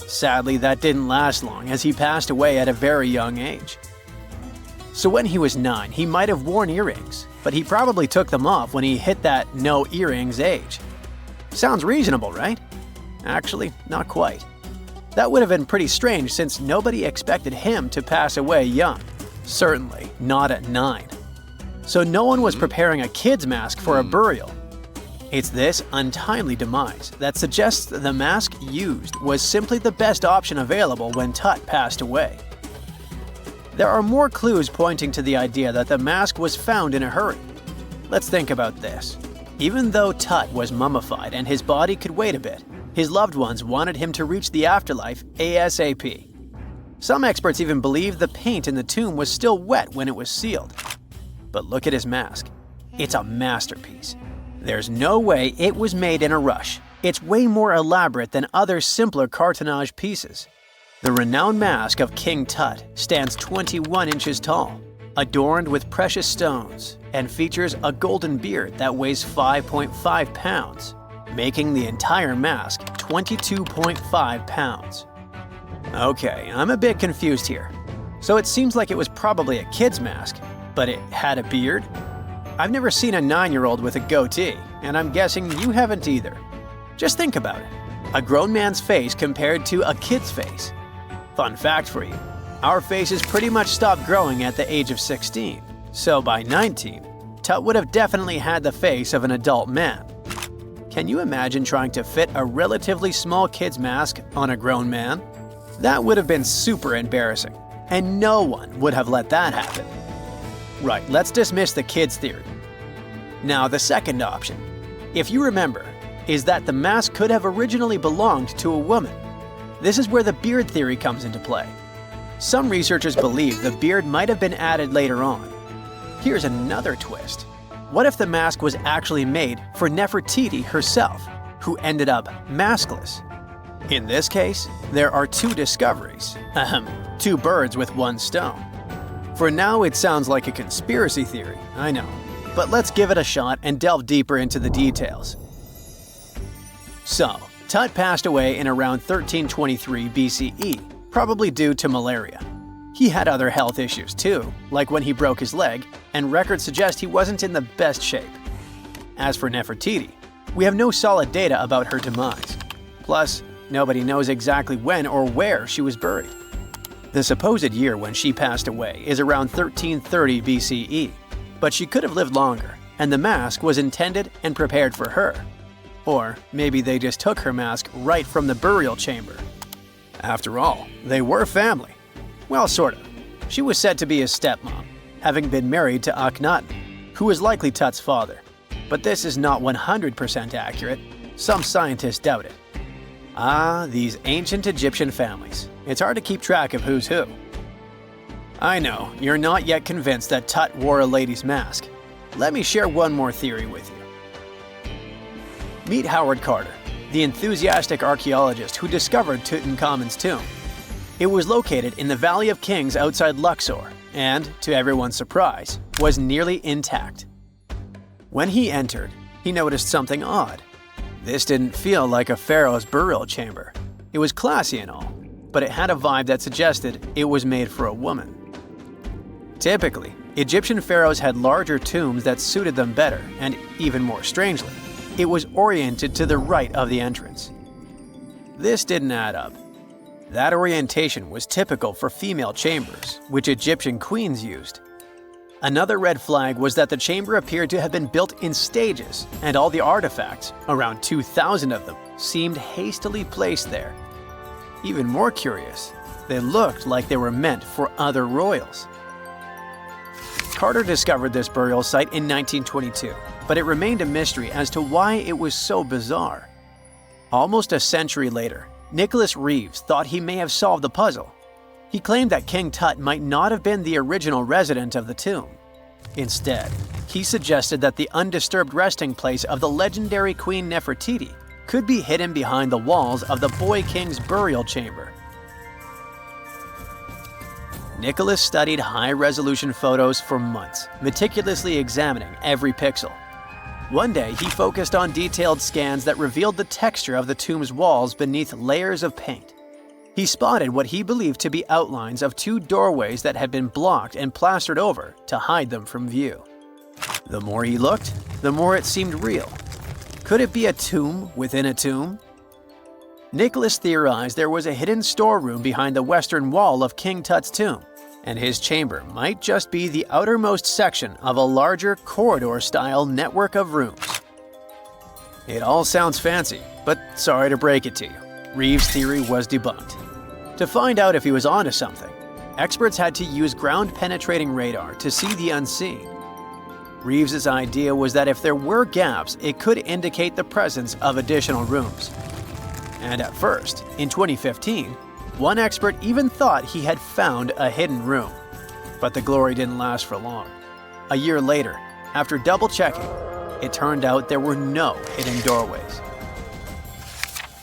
Sadly, that didn't last long as he passed away at a very young age. So when he was 9, he might have worn earrings, but he probably took them off when he hit that no earrings age. Sounds reasonable, right? Actually, not quite. That would have been pretty strange since nobody expected him to pass away young. Certainly not at 9. So no one was preparing a kid's mask for a burial. It's this untimely demise that suggests the mask used was simply the best option available when Tut passed away. There are more clues pointing to the idea that the mask was found in a hurry. Let's think about this. Even though Tut was mummified and his body could wait a bit, his loved ones wanted him to reach the afterlife ASAP. Some experts even believe the paint in the tomb was still wet when it was sealed. But look at his mask. It's a masterpiece. There's no way it was made in a rush. It's way more elaborate than other simpler cartonnage pieces. The renowned mask of King Tut stands 21 inches tall, adorned with precious stones, and features a golden beard that weighs 5.5 pounds, making the entire mask 22.5 pounds. Okay, I'm a bit confused here. So it seems like it was probably a kid's mask, but it had a beard? I've never seen a 9-year-old with a goatee, and I'm guessing you haven't either. Just think about it. A grown man's face compared to a kid's face. Fun fact for you, our faces pretty much stopped growing at the age of 16, so by 19, Tut would have definitely had the face of an adult man. Can you imagine trying to fit a relatively small kid's mask on a grown man? That would have been super embarrassing, and no one would have let that happen. Right, let's dismiss the kid's theory. Now, the second option, if you remember, is that the mask could have originally belonged to a woman. This is where the beard theory comes into play. Some researchers believe the beard might have been added later on. Here's another twist. What if the mask was actually made for Nefertiti herself, who ended up maskless? In this case, there are two discoveries. Two birds with one stone. For now, it sounds like a conspiracy theory, I know. But let's give it a shot and delve deeper into the details. So, Tut passed away in around 1323 BCE, probably due to malaria. He had other health issues too, like when he broke his leg, and records suggest he wasn't in the best shape. As for Nefertiti, we have no solid data about her demise. Plus, nobody knows exactly when or where she was buried. The supposed year when she passed away is around 1330 BCE, but she could have lived longer, and the mask was intended and prepared for her. Or maybe they just took her mask right from the burial chamber. After all, they were family. Well, sort of. She was said to be his stepmom, having been married to Akhenaten, who was likely Tut's father. But this is not 100% accurate. Some scientists doubt it. Ah, these ancient Egyptian families. It's hard to keep track of who's who. I know, you're not yet convinced that Tut wore a lady's mask. Let me share one more theory with you. Meet Howard Carter, the enthusiastic archaeologist who discovered Tutankhamun's tomb. It was located in the Valley of Kings outside Luxor and, to everyone's surprise, was nearly intact. When he entered, he noticed something odd. This didn't feel like a pharaoh's burial chamber. It was classy and all, but it had a vibe that suggested it was made for a woman. Typically, Egyptian pharaohs had larger tombs that suited them better, and even more strangely, it was oriented to the right of the entrance. This didn't add up. That orientation was typical for female chambers, which Egyptian queens used. Another red flag was that the chamber appeared to have been built in stages, and all the artifacts, around 2,000 of them, seemed hastily placed there. Even more curious, they looked like they were meant for other royals. Carter discovered this burial site in 1922, but it remained a mystery as to why it was so bizarre. Almost a century later, Nicholas Reeves thought he may have solved the puzzle. He claimed that King Tut might not have been the original resident of the tomb. Instead, he suggested that the undisturbed resting place of the legendary Queen Nefertiti could be hidden behind the walls of the boy king's burial chamber. Nicholas studied high-resolution photos for months, meticulously examining every pixel. One day, he focused on detailed scans that revealed the texture of the tomb's walls beneath layers of paint. He spotted what he believed to be outlines of two doorways that had been blocked and plastered over to hide them from view. The more he looked, the more it seemed real. Could it be a tomb within a tomb? Nicholas theorized there was a hidden storeroom behind the western wall of King Tut's tomb, and his chamber might just be the outermost section of a larger corridor-style network of rooms. It all sounds fancy, but sorry to break it to you, Reeves' theory was debunked. To find out if he was onto something, experts had to use ground-penetrating radar to see the unseen. Reeves's idea was that if there were gaps, it could indicate the presence of additional rooms. And at first, in 2015, one expert even thought he had found a hidden room. But the glory didn't last for long. A year later, after double-checking, it turned out there were no hidden doorways.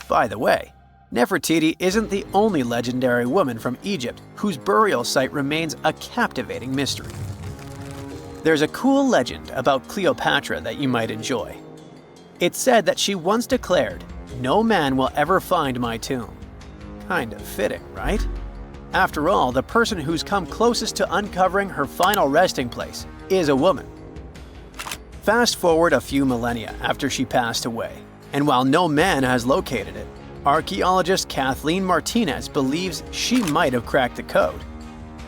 By the way, Nefertiti isn't the only legendary woman from Egypt whose burial site remains a captivating mystery. There's a cool legend about Cleopatra that you might enjoy. It's said that she once declared, "No man will ever find my tomb." Kind of fitting, right? After all, the person who's come closest to uncovering her final resting place is a woman. Fast forward a few millennia after she passed away, and while no man has located it, archaeologist Kathleen Martinez believes she might have cracked the code.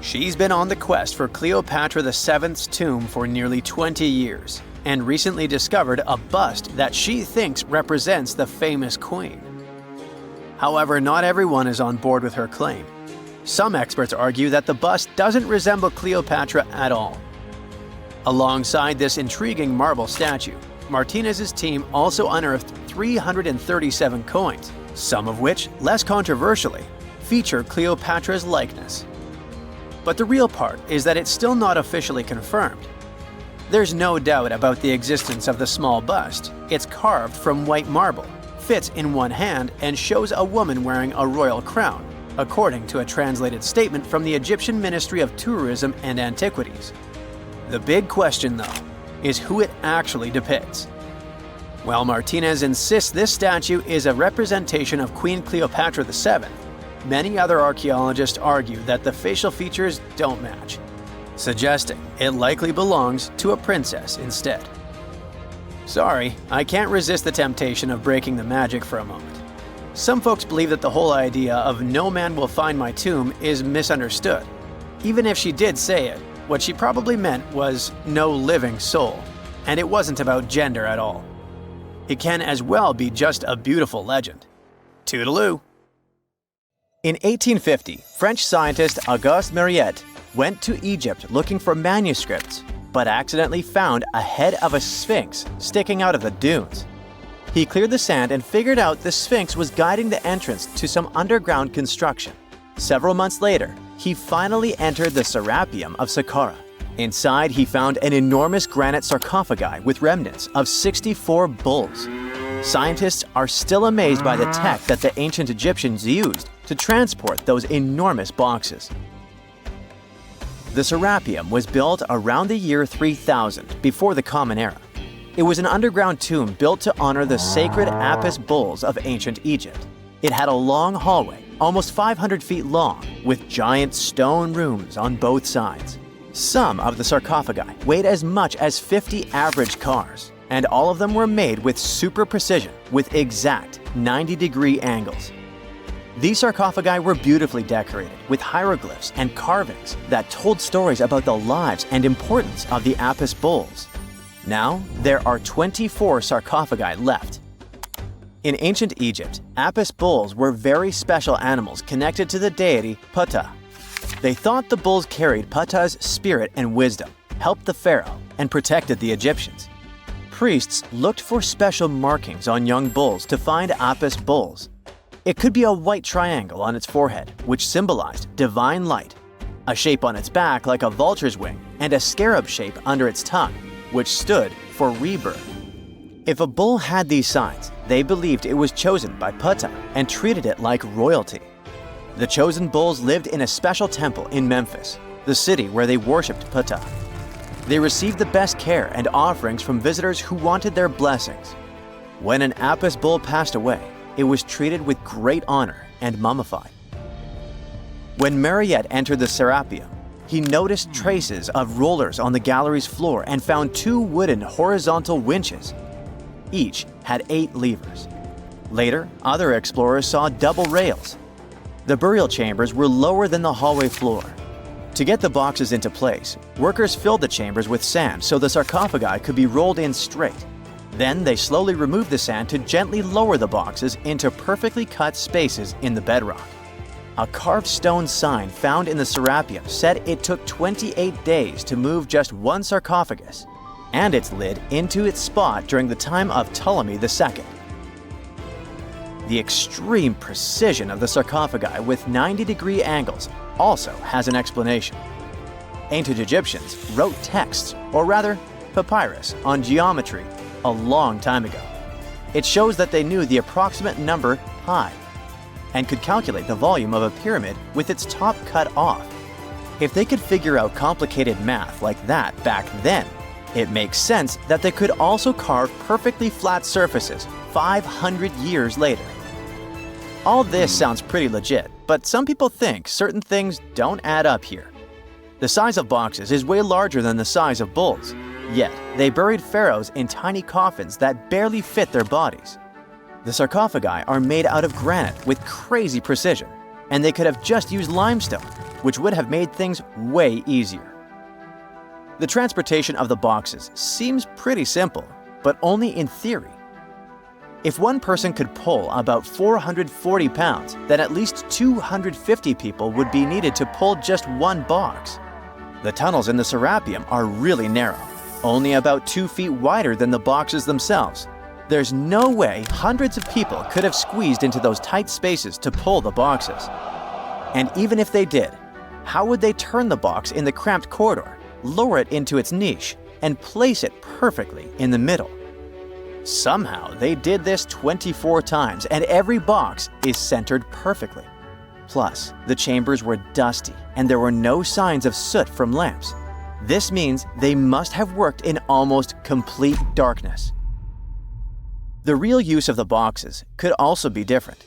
She's been on the quest for Cleopatra VII's tomb for nearly 20 years, and recently discovered a bust that she thinks represents the famous queen. However, not everyone is on board with her claim. Some experts argue that the bust doesn't resemble Cleopatra at all. Alongside this intriguing marble statue, Martinez's team also unearthed 337 coins, some of which, less controversially, feature Cleopatra's likeness. But the real part is that it's still not officially confirmed. There's no doubt about the existence of the small bust. It's carved from white marble, fits in one hand, and shows a woman wearing a royal crown, according to a translated statement from the Egyptian Ministry of Tourism and Antiquities. The big question, though, is who it actually depicts. While Martinez insists this statue is a representation of Queen Cleopatra VII, many other archaeologists argue that the facial features don't match, suggesting it likely belongs to a princess instead. Sorry, I can't resist the temptation of breaking the magic for a moment. Some folks believe that the whole idea of "no man will find my tomb" is misunderstood. Even if she did say it, what she probably meant was "no living soul," and it wasn't about gender at all. It can as well be just a beautiful legend. Toodaloo! In 1850, French scientist Auguste Mariette went to Egypt looking for manuscripts, but accidentally found a head of a sphinx sticking out of the dunes. He cleared the sand and figured out the sphinx was guiding the entrance to some underground construction. Several months later, he finally entered the Serapium of Saqqara. Inside, he found an enormous granite sarcophagi with remnants of 64 bulls. Scientists are still amazed by the tech that the ancient Egyptians used to transport those enormous boxes. The Serapium was built around the year 3000 before the Common Era. It was an underground tomb built to honor the sacred Apis bulls of ancient Egypt. It had a long hallway, almost 500 feet long, with giant stone rooms on both sides. Some of the sarcophagi weighed as much as 50 average cars, and all of them were made with super precision, with exact 90-degree angles. These sarcophagi were beautifully decorated with hieroglyphs and carvings that told stories about the lives and importance of the Apis bulls. Now, there are 24 sarcophagi left. In ancient Egypt, Apis bulls were very special animals connected to the deity Petra. They thought the bulls carried Petra's spirit and wisdom, helped the pharaoh, and protected the Egyptians. Priests looked for special markings on young bulls to find Apis bulls. It could be a white triangle on its forehead, which symbolized divine light, a shape on its back like a vulture's wing, and a scarab shape under its tongue, which stood for rebirth. If a bull had these signs, they believed it was chosen by Petra and treated it like royalty. The chosen bulls lived in a special temple in Memphis, the city where they worshipped Petra. They received the best care and offerings from visitors who wanted their blessings. When an Apis bull passed away, it was treated with great honor and mummified. When Mariette entered the Serapium, he noticed traces of rollers on the gallery's floor and found 2 wooden horizontal winches. Each had 8 levers. Later, other explorers saw double rails. The burial chambers were lower than the hallway floor. To get the boxes into place, workers filled the chambers with sand so the sarcophagi could be rolled in straight. Then they slowly removed the sand to gently lower the boxes into perfectly cut spaces in the bedrock. A carved stone sign found in the Serapium said it took 28 days to move just one sarcophagus. and its lid into its spot during the time of Ptolemy II. The extreme precision of the sarcophagi with 90-degree angles also has an explanation. Ancient Egyptians wrote texts, or rather, papyrus, on geometry a long time ago. It shows that they knew the approximate number pi and could calculate the volume of a pyramid with its top cut off. If they could figure out complicated math like that back then, it makes sense that they could also carve perfectly flat surfaces 500 years later. All this sounds pretty legit, but some people think certain things don't add up here. The size of boxes is way larger than the size of bulls, yet they buried pharaohs in tiny coffins that barely fit their bodies. The sarcophagi are made out of granite with crazy precision, and they could have just used limestone, which would have made things way easier. The transportation of the boxes seems pretty simple, but only in theory. If one person could pull about 440 pounds, then at least 250 people would be needed to pull just one box. The tunnels in the Serapium are really narrow, only about 2 feet wider than the boxes themselves. There's no way hundreds of people could have squeezed into those tight spaces to pull the boxes. And even if they did, how would they turn the box in the cramped corridor, lower it into its niche, and place it perfectly in the middle? Somehow they did this 24 times, and every box is centered perfectly. Plus, the chambers were dusty, and there were no signs of soot from lamps. This means they must have worked in almost complete darkness. The real use of the boxes could also be different.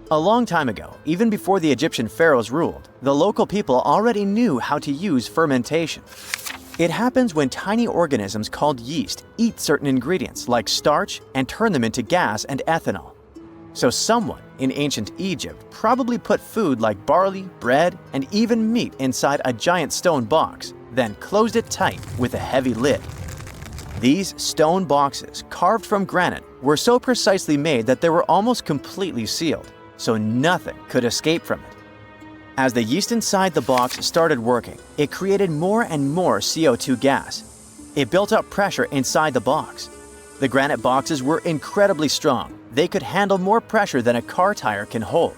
A long time ago, even before the Egyptian pharaohs ruled, the local people already knew how to use fermentation. It happens when tiny organisms called yeast eat certain ingredients like starch and turn them into gas and ethanol. So someone in ancient Egypt probably put food like barley, bread, and even meat inside a giant stone box, then closed it tight with a heavy lid. These stone boxes, carved from granite, were so precisely made that they were almost completely sealed, so nothing could escape from it. As the yeast inside the box started working, it created more and more CO2 gas. It built up pressure inside the box. The granite boxes were incredibly strong. They could handle more pressure than a car tire can hold.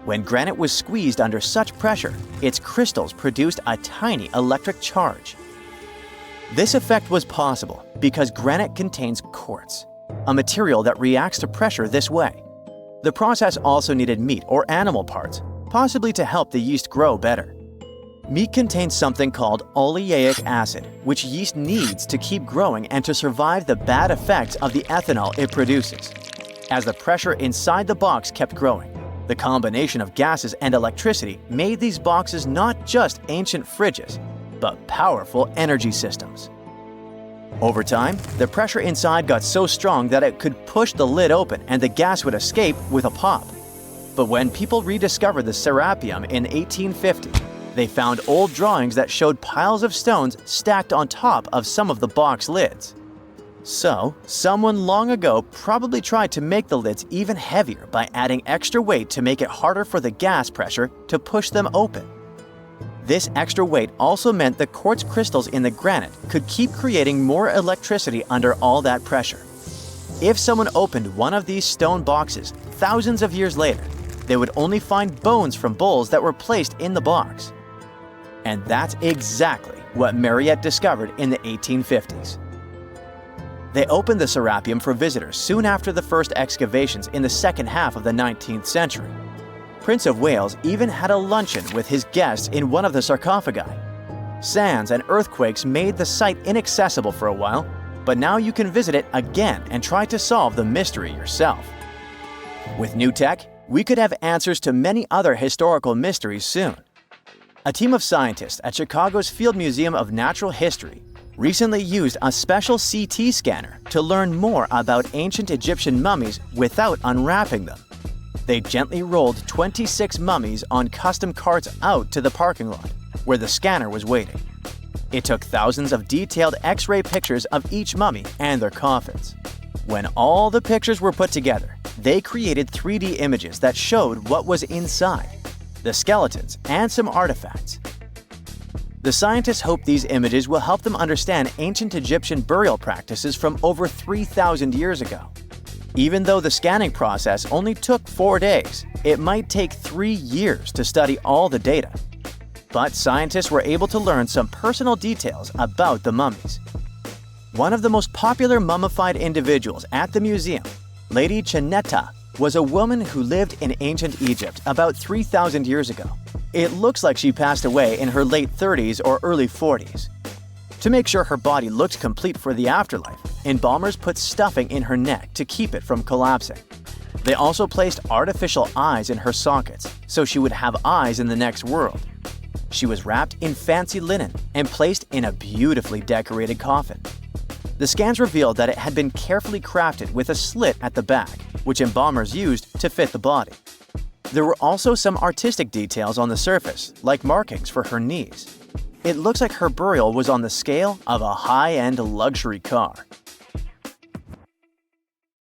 When granite was squeezed under such pressure, its crystals produced a tiny electric charge. This effect was possible because granite contains quartz, a material that reacts to pressure this way. The process also needed meat or animal parts, possibly to help the yeast grow better. Meat contains something called oleic acid, which yeast needs to keep growing and to survive the bad effects of the ethanol it produces. As the pressure inside the box kept growing, the combination of gases and electricity made these boxes not just ancient fridges, but powerful energy systems. Over time, the pressure inside got so strong that it could push the lid open and the gas would escape with a pop. But when people rediscovered the Serapium in 1850, they found old drawings that showed piles of stones stacked on top of some of the box lids. So, someone long ago probably tried to make the lids even heavier by adding extra weight to make it harder for the gas pressure to push them open. This extra weight also meant the quartz crystals in the granite could keep creating more electricity under all that pressure. If someone opened one of these stone boxes thousands of years later, they would only find bones from bulls that were placed in the box. And that's exactly what Mariette discovered in the 1850s. They opened the Serapium for visitors soon after the first excavations in the second half of the 19th century. Prince of Wales even had a luncheon with his guests in one of the sarcophagi. Sands and earthquakes made the site inaccessible for a while, but now you can visit it again and try to solve the mystery yourself. With new tech, we could have answers to many other historical mysteries soon. A team of scientists at Chicago's Field Museum of Natural History recently used a special CT scanner to learn more about ancient Egyptian mummies without unwrapping them. They gently rolled 26 mummies on custom carts out to the parking lot, where the scanner was waiting. It took thousands of detailed X-ray pictures of each mummy and their coffins. When all the pictures were put together, they created 3D images that showed what was inside, the skeletons and some artifacts. The scientists hope these images will help them understand ancient Egyptian burial practices from over 3,000 years ago. Even though the scanning process only took 4 days, it might take 3 years to study all the data. But scientists were able to learn some personal details about the mummies. One of the most popular mummified individuals at the museum, Lady Chineta, was a woman who lived in ancient Egypt about 3,000 years ago. It looks like she passed away in her late 30s or early 40s. To make sure her body looked complete for the afterlife, embalmers put stuffing in her neck to keep it from collapsing. They also placed artificial eyes in her sockets, so she would have eyes in the next world. She was wrapped in fancy linen and placed in a beautifully decorated coffin. The scans revealed that it had been carefully crafted with a slit at the back, which embalmers used to fit the body. There were also some artistic details on the surface, like markings for her knees. It looks like her burial was on the scale of a high-end luxury car.